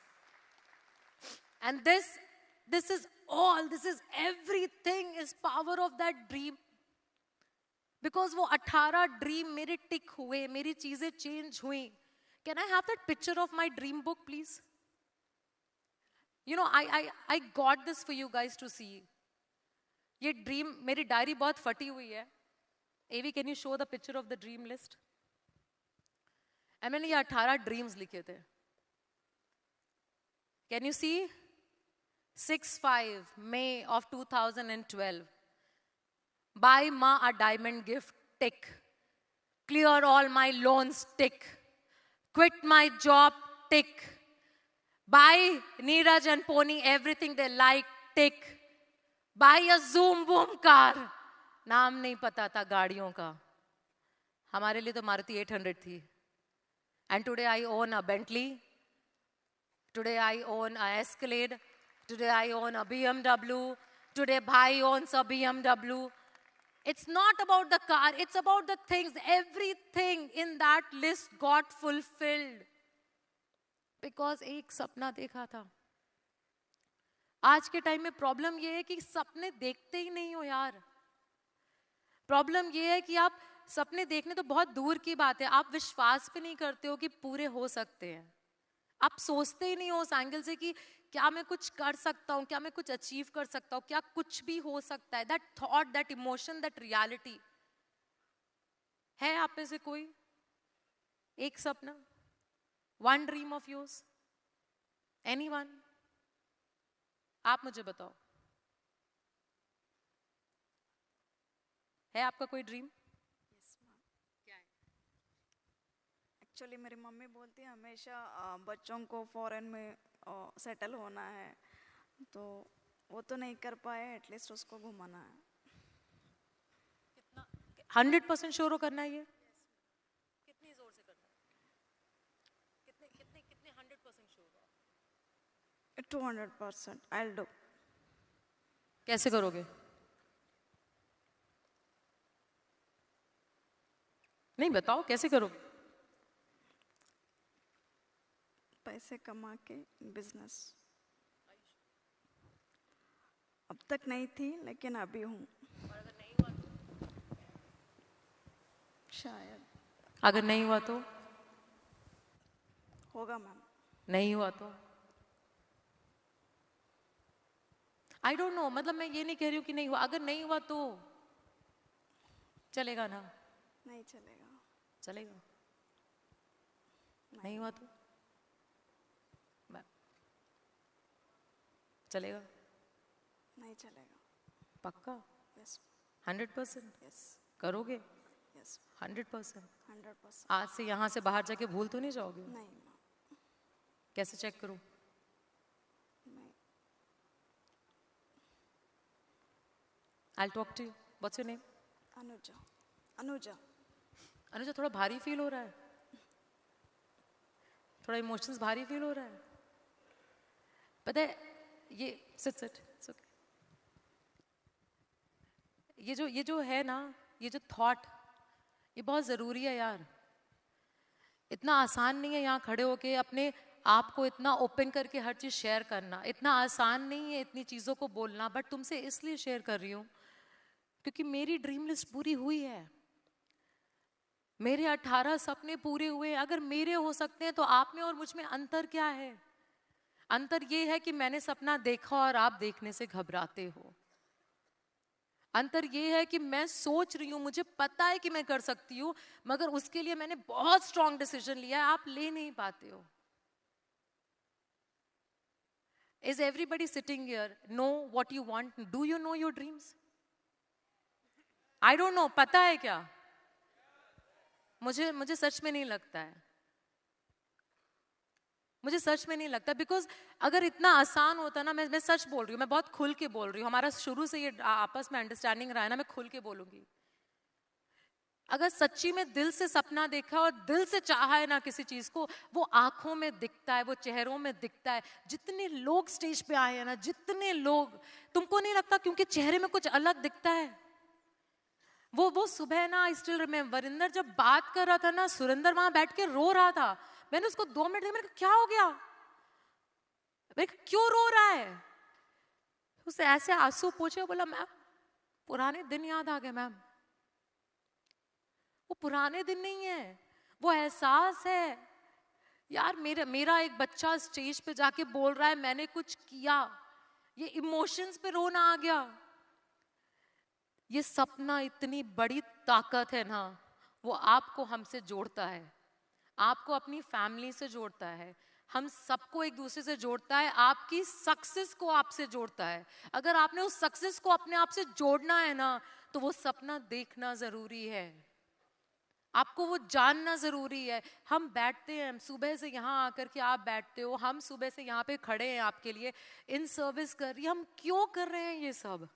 And this is all, this is everything, is power of that dream. Because वो 18 ड्रीम मेरे टिक हुए, मेरी चीजें चेंज हुई। Can I have that picture of my dream book, please? You know, I got this for you guys to see. ये dream, मेरी diary बहुत फटी हुई है. Avi, can you show the picture of the dream list? मैंने ये 18 dreams लिखे थे. Can you see? 6/5 May of 2012. Buy Ma a diamond gift, tick. Clear all my loans, tick. Quit my job, tick. Buy Neeraj and Pony everything they like, tick. Buy a Zoom Boom car. नाम नहीं पता था गाड़ियों का. हमारे लिए तो मारुति 800 थी. And today I own a Bentley. Today I own a Escalade. Today I own a BMW. Today Bhai owns a BMW. It's not about the car, it's about the things. Everything in that list got fulfilled. Because एक सपना देखा था. आज के time में problem ये है कि सपने देखते ही नहीं हो यार. प्रॉब्लम ये है कि आप सपने देखने तो बहुत दूर की बात है, आप विश्वास भी नहीं करते हो कि पूरे हो सकते हैं. आप सोचते ही नहीं हो उस एंगल से कि क्या मैं कुछ कर सकता हूं, क्या मैं कुछ अचीव कर सकता हूं, क्या कुछ भी हो सकता है. That thought, that emotion, that reality. है आप में से कोई एक सपना? One dream of yours? Anyone? आप मुझे बताओ, है आपका कोई ड्रीम? एक्चुअली मेरी मम्मी बोलती है हमेशा बच्चों को फॉरेन में सेटल होना है, तो वो तो नहीं कर पाए, एटलीस्ट उसको घुमाना है. कितना 100% श्योर हो करना है ये? कितनी जोर से करना है? कितने कितने कितने 100% श्योर हो? 200% I'll do. कैसे करोगे? नहीं बताओ कैसे करोगे? पैसे कमा के बिजनेस. अब तक नहीं थी लेकिन अभी हूँ. शायद. अगर नहीं हुआ तो? होगा मैम. नहीं हुआ तो? I don't know. मतलब मैं ये नहीं कह रही हूँ कि नहीं हुआ. अगर नहीं हुआ तो चलेगा ना? नहीं चलेगा. चलेगा. नहीं हुआ तो चलेगा? नहीं चलेगा. पक्का? यस. 100%? यस. करोगे? यस. 100%? 100%. आज से यहाँ से बाहर जाके भूल तो नहीं जाओगे? नहीं. कैसे चेक करूं? नहीं. I'll talk to you. What's your name? Anuja. Anuja. Anuja, थोड़ा भारी फील हो रहा है. थोड़ा इमोशंस भारी फील हो रहा है. पता है ये सिट it's okay. ये जो है ना, ये जो थॉट, ये बहुत जरूरी है यार. इतना आसान नहीं है यहाँ खड़े होके अपने आप को इतना ओपन करके हर चीज शेयर करना. इतना आसान नहीं है इतनी चीजों को बोलना. बट तुमसे इसलिए शेयर कर रही हूँ क्योंकि मेरी ड्रीम लिस्ट पूरी हुई है. मेरे 18 सपने पूरे हुए. अगर मेरे हो सकते हैं तो आप में और मुझ में अंतर क्या है? अंतर ये है कि मैंने सपना देखा और आप देखने से घबराते हो. अंतर ये है कि मैं सोच रही हूं, मुझे पता है कि मैं कर सकती हूं, मगर उसके लिए मैंने बहुत स्ट्रॉन्ग डिसीजन लिया है. आप ले नहीं पाते हो. Is everybody sitting here know what you want? Do you know your dreams? I don't know. पता है क्या? मुझे सच में नहीं लगता है. मुझे सच में नहीं लगता. बिकॉज अगर इतना आसान होता ना, मैं सच बोल रही हूँ, मैं बहुत खुल के बोल रही हूँ. हमारा शुरू से ये आपस में अंडरस्टैंडिंग रहा है ना, मैं खुल के बोलूंगी. अगर सच्ची में दिल से सपना देखा और दिल से चाहा है ना किसी चीज को, वो आंखों में दिखता है, वो चेहरों में दिखता है. जितने लोग स्टेज पे आए हैं ना, जितने लोग, तुमको नहीं लगता क्योंकि चेहरे में कुछ अलग दिखता है? वो सुबह ना, आई स्टिल रिमेंबर, वरिंदर जब बात कर रहा था ना, सुरेंद्र वहां बैठ के रो रहा था. मैंने उसको 2 मिनट देखा, मैंने कहा क्या हो गया, मैं क्यों रो रहा है? उससे ऐसे आंसू पूछे, बोला मैम पुराने दिन याद आ गए मैम. वो पुराने दिन नहीं है, वो एहसास है यार मेरा एक बच्चा स्टेज पे जाके बोल रहा है मैंने कुछ किया, ये इमोशंस पे रोना आ गया। ये सपना इतनी बड़ी ताकत है ना, वो आपको हमसे जोड़ता है, आपको अपनी फैमिली से जोड़ता है, हम सबको एक दूसरे से जोड़ता है, आपकी सक्सेस को आपसे जोड़ता है। अगर आपने उस सक्सेस को अपने आप से जोड़ना है ना, तो वो सपना देखना जरूरी है, आपको वो जानना जरूरी है। हम बैठते हैं सुबह से, यहाँ आकर के आप बैठते हो, हम सुबह से यहाँ पे खड़े हैं आपके लिए, इन सर्विस कर रही, हम क्यों कर रहे हैं ये सब?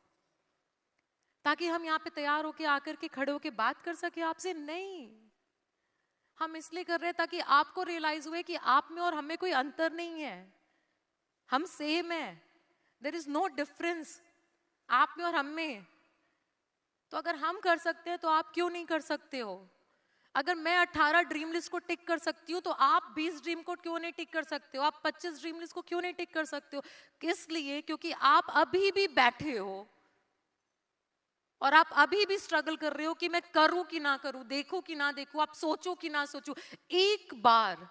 ताकि हम यहाँ पे तैयार होके आकर के खड़े होके बात कर सके आपसे? नहीं, हम इसलिए कर रहे हैं ताकि आपको रियलाइज हुए कि आप में और हमें कोई अंतर नहीं है, हम सेम है, देयर इज नो डिफरेंस आप में और हम में। तो अगर हम कर सकते हैं तो आप क्यों नहीं कर सकते हो? अगर मैं 18 ड्रीम लिस्ट को टिक कर सकती हूँ तो आप 20 ड्रीम को क्यों नहीं टिक कर सकते हो? आप 25 ड्रीम लिस्ट को क्यों नहीं टिक कर सकते हो? किस लिए? क्योंकि आप अभी भी बैठे हो और आप अभी भी स्ट्रगल कर रहे हो कि मैं करूं कि ना करूं, देखूं कि ना देखूं, आप सोचो कि ना सोचो। एक बार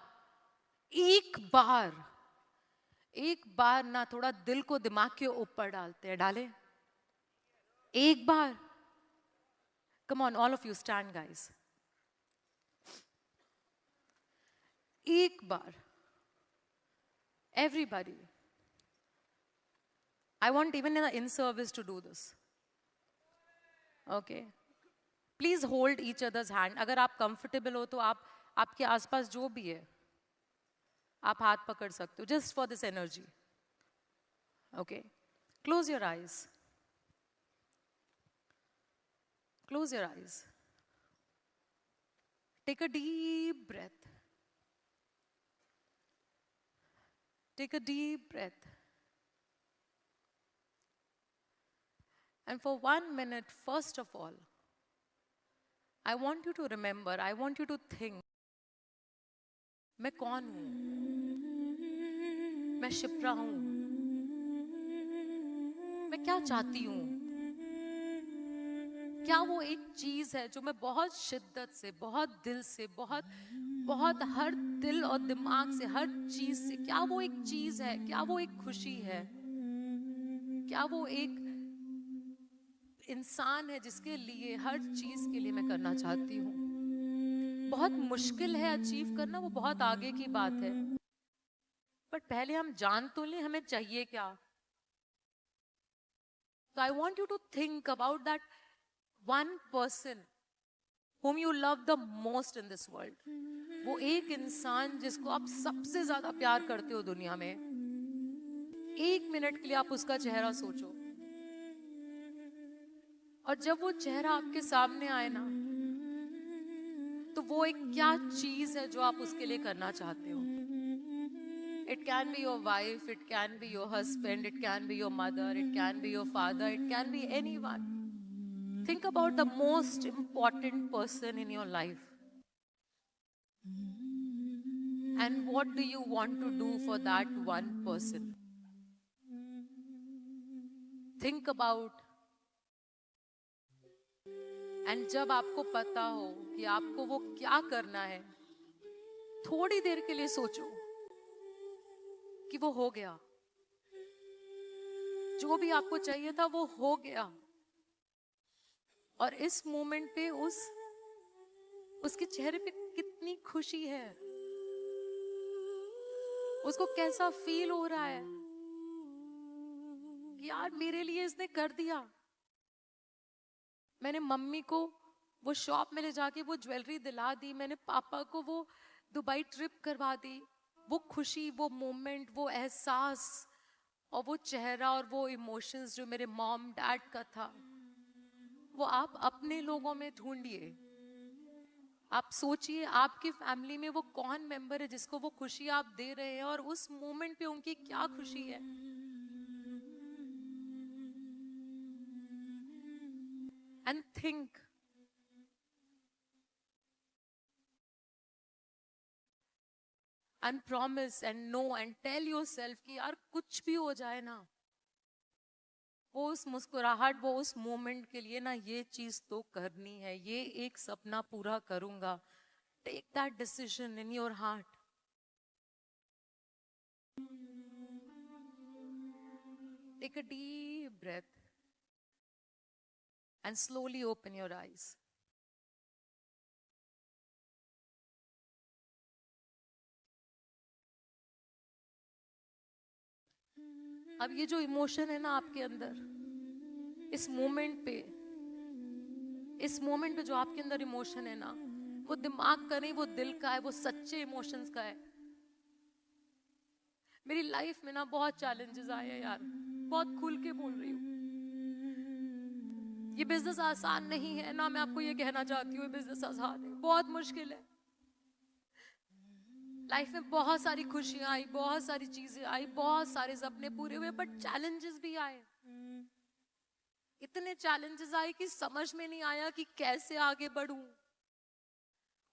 ना थोड़ा दिल को दिमाग के ऊपर डालते हैं, डाले एक बार। Come on all of you, stand guys. एक बार everybody, I want even in service to do this, okay? Please hold each other's hand. अगर आप comfortable हो तो आप आपके आसपास जो भी है आप हाथ पकड़ सकते हो, just for this energy, okay? Close your eyes, close your eyes, take a deep breath. Take a deep breath. And for 1 minute, first of all, I want you to remember, I want you to think, मैं कौन हूं? मैं शिप्रा हूं। मैं क्या चाहती हूं? क्या वो एक चीज है जो मैं बहुत शिद्दत से, बहुत दिल से, बहुत हर दिल और दिमाग से, हर चीज से, क्या वो एक चीज है? क्या वो एक खुशी है? क्या वो एक इंसान है जिसके लिए, हर चीज के लिए मैं करना चाहती हूँ? बहुत मुश्किल है अचीव करना, वो बहुत आगे की बात है, बट पहले हम जान तो लें हमें चाहिए क्या। So I want you to think about that one person whom you love the most in this world. वो एक इंसान जिसको आप सबसे ज्यादा प्यार करते हो दुनिया में। 1 मिनट के लिए आप उसका चेहरा सोचो, और जब वो चेहरा आपके सामने आए ना, तो वो एक क्या चीज है जो आप उसके लिए करना चाहते हो? It can be your wife, it can be your husband, it can be your mother, it can be your father, it can be anyone. Think about the most important person in your life. And what do you want to do for that one person? Think about. And जब आपको पता हो कि आपको वो क्या करना है, थोड़ी देर के लिए सोचो कि वो हो गया, जो भी आपको चाहिए था वो हो गया। और इस मोमेंट पे उसके चेहरे पे कितनी खुशी है, उसको कैसा फील हो रहा है कि यार मेरे लिए इसने कर दिया। मैंने मम्मी को वो शॉप में ले जाके वो ज्वेलरी दिला दी, मैंने पापा को वो दुबई ट्रिप करवा दी। वो खुशी, वो मोमेंट, वो एहसास और वो चेहरा और वो इमोशंस जो मेरे मॉम डैड का था, वो आप अपने लोगों में ढूंढिए। आप सोचिए आपकी फैमिली में वो कौन मेंबर है जिसको वो खुशी आप दे रहे हैं, और उस मोमेंट पे उनकी क्या खुशी है। And think, and promise and know and tell yourself कि यार कुछ भी हो जाए ना, वो उस मुस्कुराहट, वो उस मोमेंट के लिए ना ये चीज तो करनी है, ये एक सपना पूरा करूंगा। Take that decision in your heart. Take a deep breath and slowly open your eyes. अब ये जो इमोशन है ना आपके अंदर, इस मोमेंट पे जो आपके अंदर इमोशन है ना, वो दिमाग का नहीं, वो दिल का है, वो सच्चे इमोशंस का है। मेरी लाइफ में ना बहुत चैलेंजेस आए हैं यार, बहुत खुल के बोल रही हूँ। ये बिजनेस आसान नहीं है ना, मैं आपको ये कहना चाहती हूँ बिजनेस आसान है, बहुत मुश्किल है। लाइफ में बहुत सारी खुशियां आई, बहुत सारी चीजें आई, बहुत सारे सपने पूरे हुए, बट चैलेंजेस भी आए। इतने चैलेंजेस आए कि समझ में नहीं आया कि कैसे आगे बढ़ूं।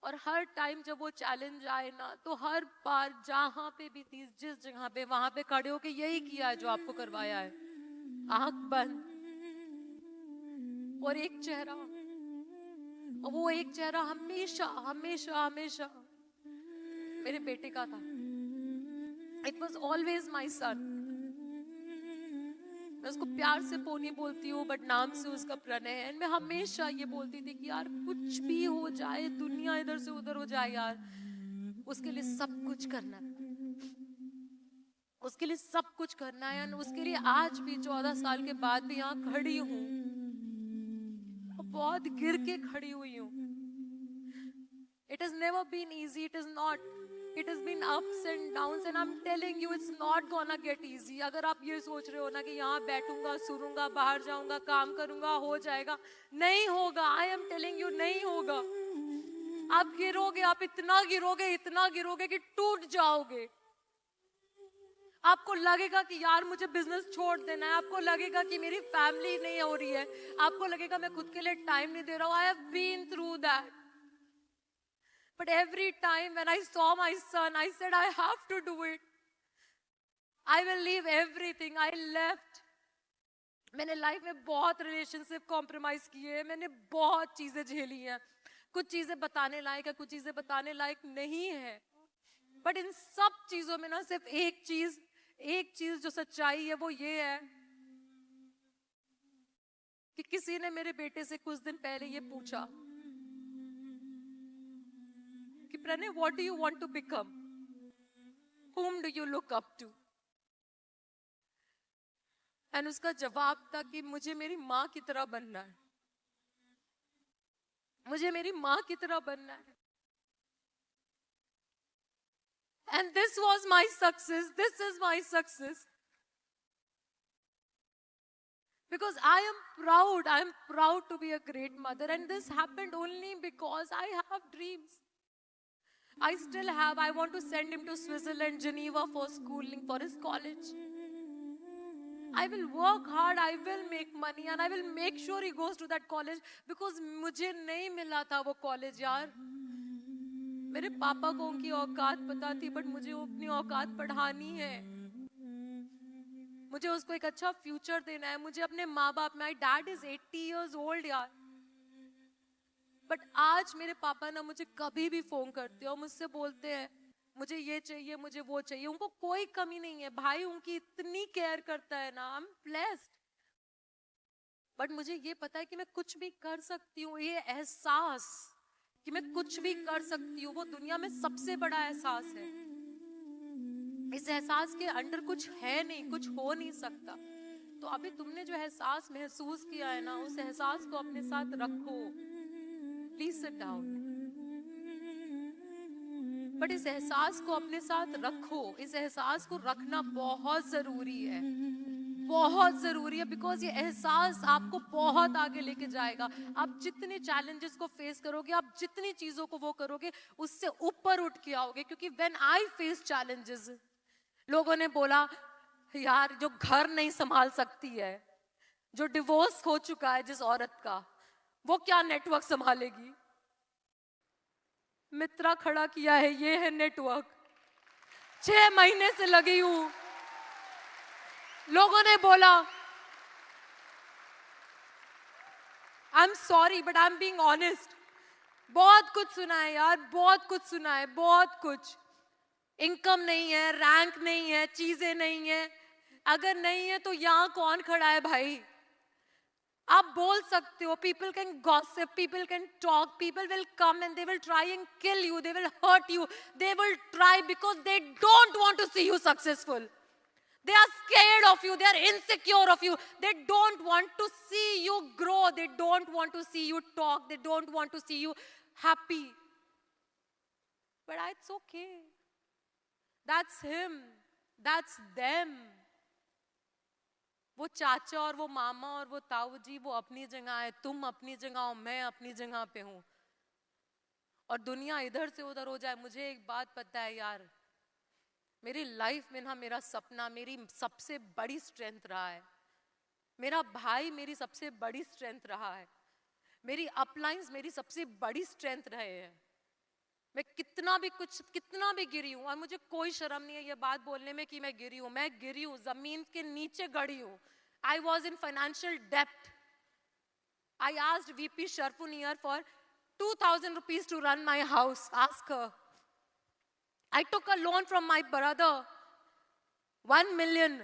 और हर टाइम जब वो चैलेंज आए ना, तो हर बार जहां पे भी थी, जिस जगह पे, वहां पे खड़े होके यही किया है जो आपको करवाया है। आंख बंद और एक चेहरा, और वो एक चेहरा हमेशा हमेशा हमेशा मेरे बेटे का था। इट वॉज ऑलवेज माई सन। मैं उसको प्यार से पोनी बोलती हूँ, बट नाम से उसका प्रणय है। मैं हमेशा ये बोलती थी कि यार कुछ भी हो जाए, दुनिया इधर से उधर हो जाए यार, उसके लिए सब कुछ करना है, उसके लिए सब कुछ करना है। उसके लिए आज भी 14 साल के बाद भी यहाँ खड़ी हूँ, बहुत गिर के खड़ी हुई हूँ। It has never been easy. It is not. It has been ups and downs, and I'm telling you, it's not gonna get easy. अगर आप ये सोच रहे हो ना कि यहाँ बैठूंगा, सुनूंगा, बाहर जाऊंगा, काम करूंगा, हो जाएगा, नहीं होगा। I am telling you, नहीं होगा। आप गिरोगे, आप इतना गिरोगे कि टूट जाओगे। आपको लगेगा कि यार मुझे बिजनेस छोड़ देना है, आपको लगेगा कि मेरी फैमिली नहीं हो रही है, आपको लगेगा मैं खुद के लिए टाइम नहीं दे रहा हूँ। I have been through that. But every time when I saw my son, I said, I have to do it. I will leave everything. I left. मैंने लाइफ में बहुत रिलेशनशिप कॉम्प्रोमाइज किए, मैंने बहुत चीजें झेली हैं। कुछ चीजें बताने लायक है, कुछ चीजें बताने लायक नहीं है। बट इन सब चीजों में ना सिर्फ एक चीज जो सच्चाई है वो ये है कि किसी ने मेरे बेटे से कुछ दिन पहले ये पूछा कि Pranay, what do you want to become? Whom do you look up to? And उसका जवाब था कि मुझे मेरी माँ की तरह बनना है, मुझे मेरी माँ की तरह बनना है। And this was my success. This is my success. Because I am proud to be a great mother, and this happened only because I have dreams. I still have. I want to send him to Switzerland, Geneva for schooling, for his college. I will work hard, I will make money, and I will make sure he goes to that college, because मुझे नहीं मिला था वो college यार। मेरे पापा को उनकी औकात पता थी, बट मुझे अपनी औकात बढ़ानी है। मुझे उसको एक अच्छा फ्यूचर देना है। मुझे अपने माँ बाप, my dad is 80 years old यार, बट आज मेरे पापा ना मुझे कभी भी फोन करते हैं और मुझसे बोलते हैं मुझे ये चाहिए, मुझे वो चाहिए। उनको कोई कमी नहीं है, भाई उनकी इतनी केयर करता है ना, आई एम ब्लेस्ड। बट मुझे ये पता है कि मैं कुछ भी कर सकती हूँ, ये एहसास कि मैं कुछ भी कर सकती हूँ, वो दुनिया में सबसे बड़ा एहसास है। इस एहसास के अंदर कुछ है नहीं, कुछ हो नहीं सकता। तो अभी तुमने जो एहसास महसूस किया है ना, उस एहसास को अपने साथ रखो। Please sit down. बट इस एहसास को अपने साथ रखो। इस एहसास को रखना बहुत जरूरी है, बहुत जरूरी है, बिकॉज ये एहसास आपको बहुत आगे लेके जाएगा। आप जितने चैलेंजेस को फेस करोगे, आप जितनी चीजों को वो करोगे, उससे ऊपर उठ के आओगे। क्योंकि व्हेन आई फेस चैलेंजेस, लोगों ने बोला यार जो घर नहीं संभाल सकती है, जो डिवोर्स हो चुका है जिस औरत का, वो क्या नेटवर्क संभालेगी। मित्रा खड़ा किया है, ये है नेटवर्क। 6 महीने से लगी हूं। लोगों ने बोला, I am sorry but I am being honest, बहुत कुछ सुना है यार, बहुत कुछ सुना है, बहुत कुछ। इनकम नहीं है, रैंक नहीं है, चीजें नहीं है। अगर नहीं है तो यहां कौन खड़ा है भाई? आप बोल सकते हो, people can gossip, people can talk, people will come and they will try and kill you, they will hurt you, they will try because they don't want to see you successful. They are scared of you, they are insecure of you, they don't want to see you grow, they don't want to see you talk, they don't want to see you happy. But it's okay. That's him, that's them. वो चाचा और वो मामा और वो ताऊ जी वो अपनी जगह है, तुम अपनी जगह हो, मैं अपनी जगह पे हूं। और दुनिया इधर से उधर हो जाए, मुझे एक बात पता है यार, मेरी लाइफ में ना मेरा सपना मेरी सबसे बड़ी स्ट्रेंथ रहा है। मेरा भाई मेरी सबसे बड़ी स्ट्रेंथ रहा है। मेरी अपलाइंस मेरी सबसे बड़ी स्ट्रेंथ रहे हैं। मैं कितना भी गिरी हूं, और मुझे कोई शर्म नहीं है ये बात बोलने में कि मैं गिरी हूं। मैं गिरी हूं, जमीन के नीचे गड़ी हूं। आई वॉज इन फाइनेंशियल डेप्ट। I asked VP Sharfunier for 2,000 rupees to run my house. Ask her. I took a loan from my brother, 1 million,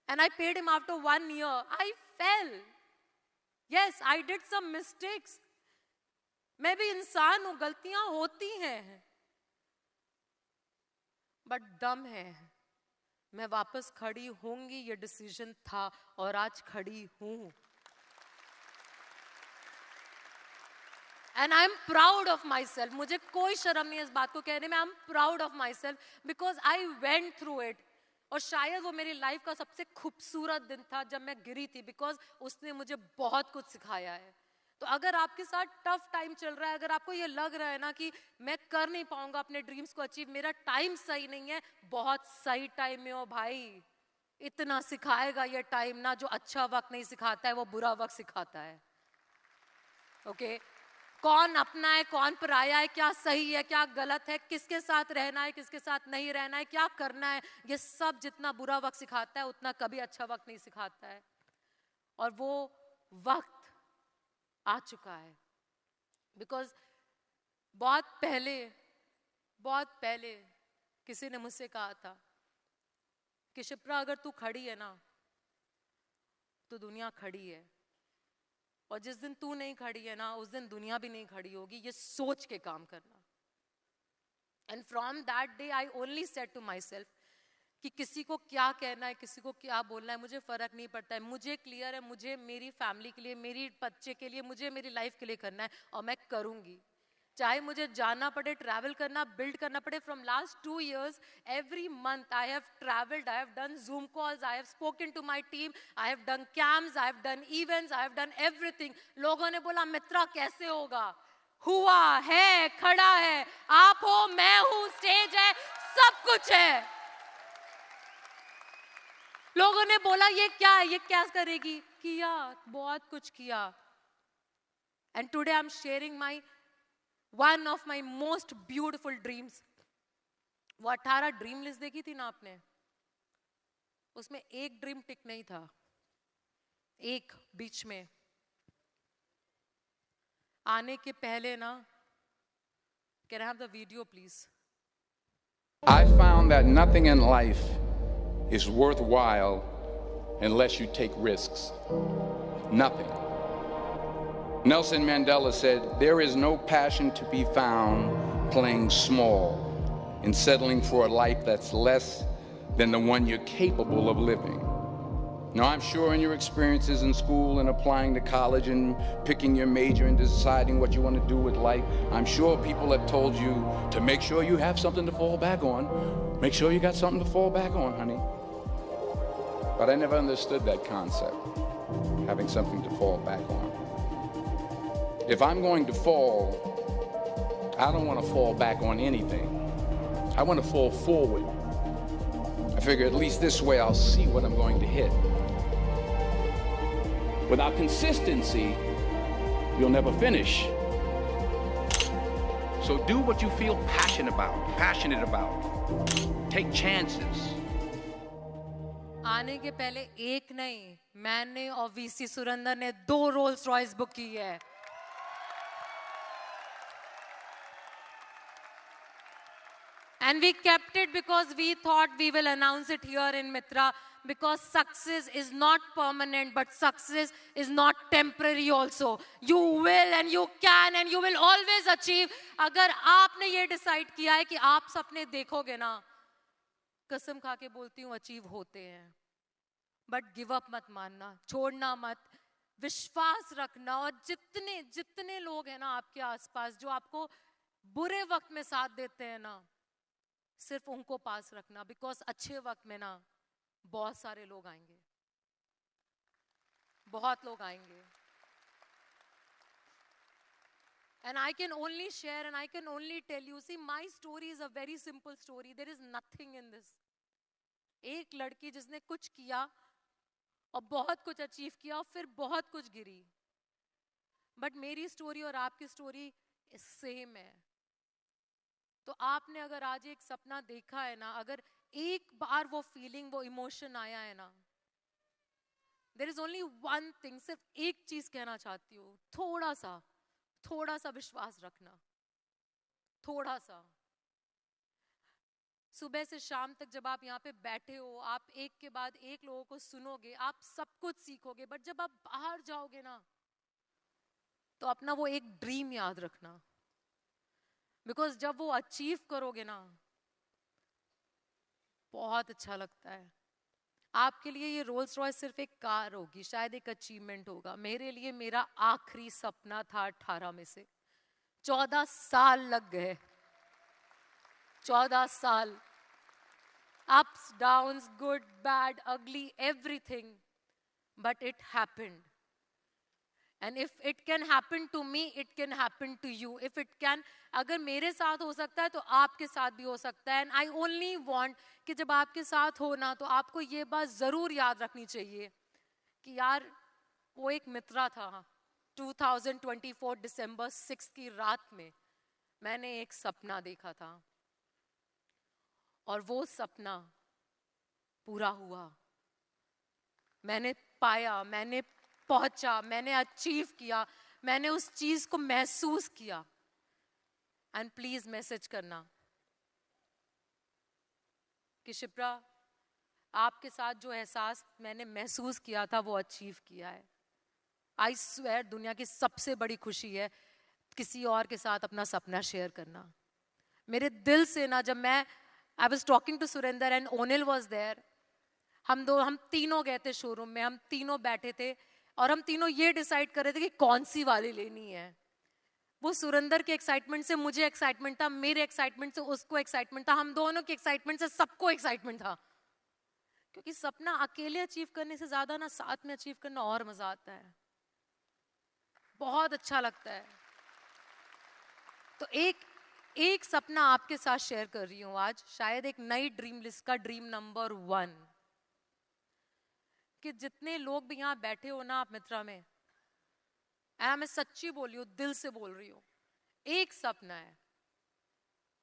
and I paid him after 1 year. I fell. Yes, I did some mistakes. मैं भी इंसान हूं, गलतियां होती हैं, but दम है, मैं वापस खड़ी होंगी, ये डिसीजन था और आज खड़ी हूं। And I am proud of my self. मुझे कोई शर्म नहीं है इस बात को कहने में। I am proud of my self because I went through it. और शायद वो मेरी लाइफ का सबसे खूबसूरत दिन था जब मैं गिरी थी, बिकॉज उसने मुझे बहुत कुछ सिखाया है। तो अगर आपके साथ टफ टाइम चल रहा है, अगर आपको ये लग रहा है ना कि मैं कर नहीं पाऊंगा अपने ड्रीम्स को अचीव, मेरा टाइम सही नहीं है, बहुत सही टाइम में हो भाई। इतना सिखाएगा ये टाइम ना, जो अच्छा वक्त नहीं सिखाता है वो बुरा वक्त सिखाता है। ओके कौन अपना है, कौन पराया है, क्या सही है, क्या गलत है, किसके साथ रहना है, किसके साथ नहीं रहना है, क्या करना है, ये सब जितना बुरा वक्त सिखाता है उतना कभी अच्छा वक्त नहीं सिखाता है। और वो वक्त आ चुका है। बिकॉज बहुत पहले किसी ने मुझसे कहा था कि शिप्रा अगर तू खड़ी है ना तो दुनिया खड़ी है, और जिस दिन तू नहीं खड़ी है ना उस दिन दुनिया भी नहीं खड़ी होगी। ये सोच के काम करना। And from that day I only said to myself कि किसी को क्या कहना है, किसी को क्या बोलना है, मुझे फर्क नहीं पड़ता है। मुझे क्लियर है, मुझे मेरी फैमिली के लिए, मेरी बच्चे के लिए, मुझे मेरी लाइफ के लिए करना है, और मैं करूंगी। चाहे मुझे जाना पड़े, ट्रैवल करना, बिल्ड करना पड़े। From last 2 years every month I have traveled, I have done Zoom calls, I have spoken to my team, I have done camps, I have done events, I have done everything. लोगों ने बोला मित्रा कैसे होगा? हुआ है, खड़ा है, आप हो, मैं हूं, स्टेज है, सब कुछ है। लोगों ने बोला ये क्या है, ये क्या करेगी? किया, बहुत कुछ किया। And today I am sharing my one of my most beautiful dreams. वो 18 ड्रीम लिस्ट देखी थी ना आपने, उसमें एक ड्रीम टिक नहीं था, एक बीच में आने के पहले ना। Can I have the video please? I found that nothing in life is worthwhile unless you take risks. Nothing. Nelson Mandela said, "There is no passion to be found playing small and settling for a life that's less than the one you're capable of living." Now, I'm sure in your experiences in school and applying to college and picking your major and deciding what you want to do with life, I'm sure people have told you to make sure you have something to fall back on. Make sure you got something to fall back on, honey. But I never understood that concept, having something to fall back on. If I'm going to fall, I don't want to fall back on anything. I want to fall forward. I figure at least this way I'll see what I'm going to hit. Without consistency, you'll never finish. So do what you feel passionate about. Take chances. आने के पहले एक नहीं, मैंने और VC Surendra ने 2 Rolls Royce book की है। And we kept it because we thought we will announce it here in Mitra, because success is not permanent, but success is not temporary also. You will and you can and you will always achieve. अगर आपने ये decide किया है कि आप सपने देखोगे ना, कसम खा के बोलती हूँ अचीव होते हैं. But give up मत मानना, छोड़ना मत, विश्वास रखना. और जितने जितने लोग हैं ना आपके आसपास जो आपको बुरे वक्त में साथ देते हैं ना, सिर्फ उनको पास रखना, बिकॉज अच्छे वक्त में ना बहुत सारे लोग आएंगे, बहुत लोग आएंगे. And I can only share and I can only tell you, see, my story is a very simple story. There is nothing in this. एक लड़की जिसने कुछ किया और बहुत कुछ अचीव किया और फिर बहुत कुछ गिरी. बट मेरी स्टोरी और आपकी स्टोरी सेम है. तो आपने अगर आज एक सपना देखा है ना, अगर एक बार वो फीलिंग, वो इमोशन आया है ना, there is only one thing, सिर्फ एक चीज कहना चाहती हूँ, थोड़ा सा विश्वास रखना, थोड़ा सा. सुबह से शाम तक जब आप यहाँ पे बैठे हो, आप एक के बाद एक लोगों को सुनोगे, आप सब कुछ सीखोगे. बट जब आप बाहर जाओगे ना, तो अपना वो एक ड्रीम याद रखना, बिकॉज जब वो अचीव करोगे ना, बहुत अच्छा लगता है. आपके लिए ये रोल्स रॉयस सिर्फ एक कार होगी, शायद एक अचीवमेंट होगा. मेरे लिए मेरा आखिरी सपना था 18 में से. 14 साल लग गए, 14 साल. Ups, downs, good, bad, ugly, everything. But it happened. And if it can happen to me, it can happen to you. If it can, अगर मेरे साथ हो सकता है तो आपके साथ भी हो सकता है. And I only want कि जब आपके साथ हो ना, तो आपको ये बात जरूर याद रखनी चाहिए कि यार वो एक मित्रा था. 2024 दिसंबर 6 की रात में मैंने एक सपना देखा था और वो सपना पूरा हुआ. मैंने पाया, मैंने पहुंचा, मैंने अचीव किया, मैंने उस चीज को महसूस किया. एंड प्लीज मैसेज करना कि शिप्रा, आपके साथ जो एहसास मैंने महसूस किया था वो अचीव किया है. आई स्वेयर दुनिया की सबसे बड़ी खुशी है किसी और के साथ अपना सपना शेयर करना. मेरे दिल से ना, जब मैं I was talking to Surender and Onil was there, हम तीनों गए थे शोरूम में, हम तीनों बैठे थे और हम तीनों ये डिसाइड कर रहे थे कि कौन सी वाली लेनी है. वो सुरेंदर के एक्साइटमेंट से मुझे एक्साइटमेंट था, मेरे एक्साइटमेंट से उसको एक्साइटमेंट था, हम दोनों के एक्साइटमेंट से सबको एक्साइटमेंट था. क्योंकि सपना अकेले अचीव करने से ज्यादा ना साथ में अचीव करना और मजा आता है, बहुत अच्छा लगता है. तो एक सपना आपके साथ शेयर कर रही हूं आज, शायद एक नई ड्रीम लिस्ट का ड्रीम नंबर 1, कि जितने लोग भी यहाँ बैठे हो ना आप मित्रा में, मैं सच्ची बोल रही हूँ, दिल से बोल रही हूँ, एक सपना है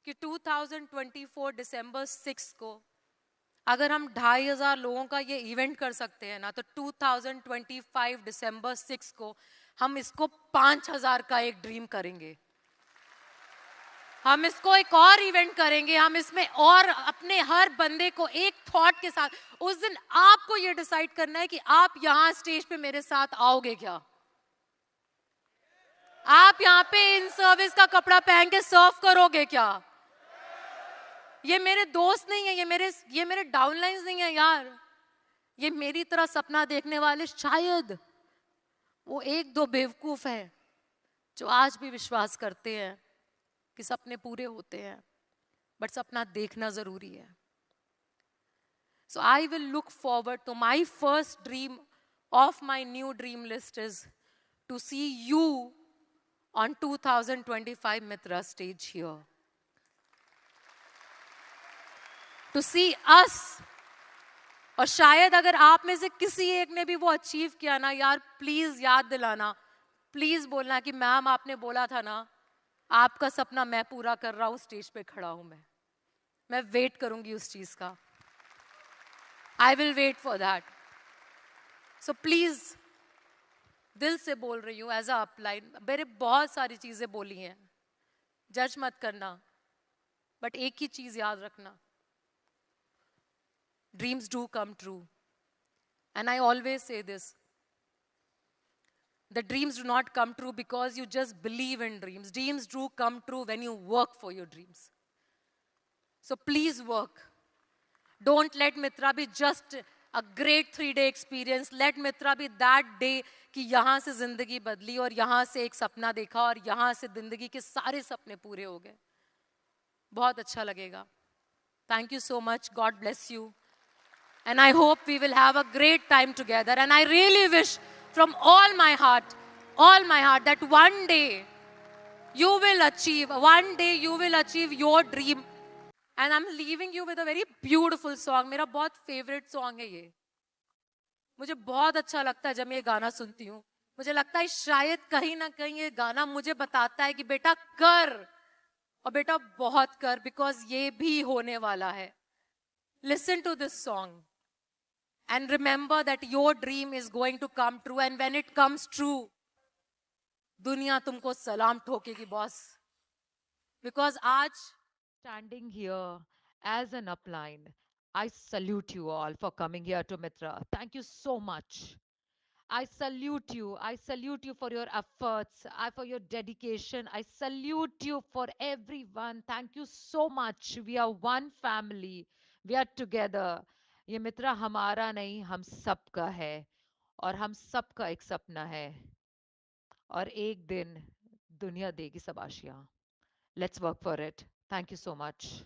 कि 2024 दिसंबर 6 को अगर हम 2500 लोगों का ये इवेंट कर सकते हैं ना, तो 2025 दिसंबर 6 को हम इसको 5000 का एक ड्रीम करेंगे. हम इसको एक और इवेंट करेंगे, हम इसमें और अपने हर बंदे को एक थॉट के साथ, उस दिन आपको ये डिसाइड करना है कि आप यहाँ स्टेज पे मेरे साथ आओगे क्या. आप यहाँ पे इन सर्विस का कपड़ा पहन के सर्व करोगे क्या. ये मेरे दोस्त नहीं है, ये मेरे डाउनलाइंस नहीं है यार. ये मेरी तरह सपना देखने वाले शायद वो 1-2 बेवकूफ हैं जो आज भी विश्वास करते हैं कि सपने पूरे होते हैं, बट सपना देखना जरूरी है. So I will look forward to my first dream of my new dream list is to see you on 2025 Mitra stage here. To see us. और शायद अगर आप में से किसी एक ने भी वो अचीव किया ना यार, प्लीज याद दिलाना, प्लीज बोलना कि मैम आपने बोला था ना, आपका सपना मैं पूरा कर रहा हूं, स्टेज पे खड़ा हूं मैं वेट करूंगी उस चीज का. I will wait for that. So please, दिल से बोल रही हूँ एज अ अपलाइन, मेरे बहुत सारी चीजें बोली हैं, जज मत करना. बट एक ही चीज याद रखना, dreams do come true, and I always say this, the dreams do not come true because you just believe in dreams. Dreams do come true when you work for your dreams. So please work. Don't let Mitra be just a great 3-day experience. Let Mitra be that day कि यहाँ से जिंदगी बदली और यहाँ से एक सपना देखा और यहाँ से जिंदगी के सारे सपने पूरे हो गए. बहुत अच्छा लगेगा. Thank you so much. God bless you. And I hope we will have a great time together. And I really wish from all my heart that one day you will achieve your dream. And I'm leaving you with a very beautiful song. मेरा बहुत favorite song है ये. मुझे बहुत अच्छा लगता है जब मैं ये गाना सुनती हूँ. मुझे लगता है शायद कहीं ना कहीं ये गाना मुझे बताता है कि बेटा कर, और बेटा बहुत कर, because ये भी होने वाला है. Listen to this song. And remember that your dream is going to come true. And when it comes true, दुनिया तुमको सलाम ठोकेगी बॉस. Because आज Standing here as an upline, I salute you all for coming here to Mitra. Thank you so much. I salute you. I salute you for your efforts, for your dedication. I salute you for everyone. Thank you so much. We are one family. We are together. ये मित्रा हमारा नहीं, हम सबका है, और हम सबका एक सपना है, और एक दिन दुनिया देगी सब आशियां. Let's work for it. Thank you so much.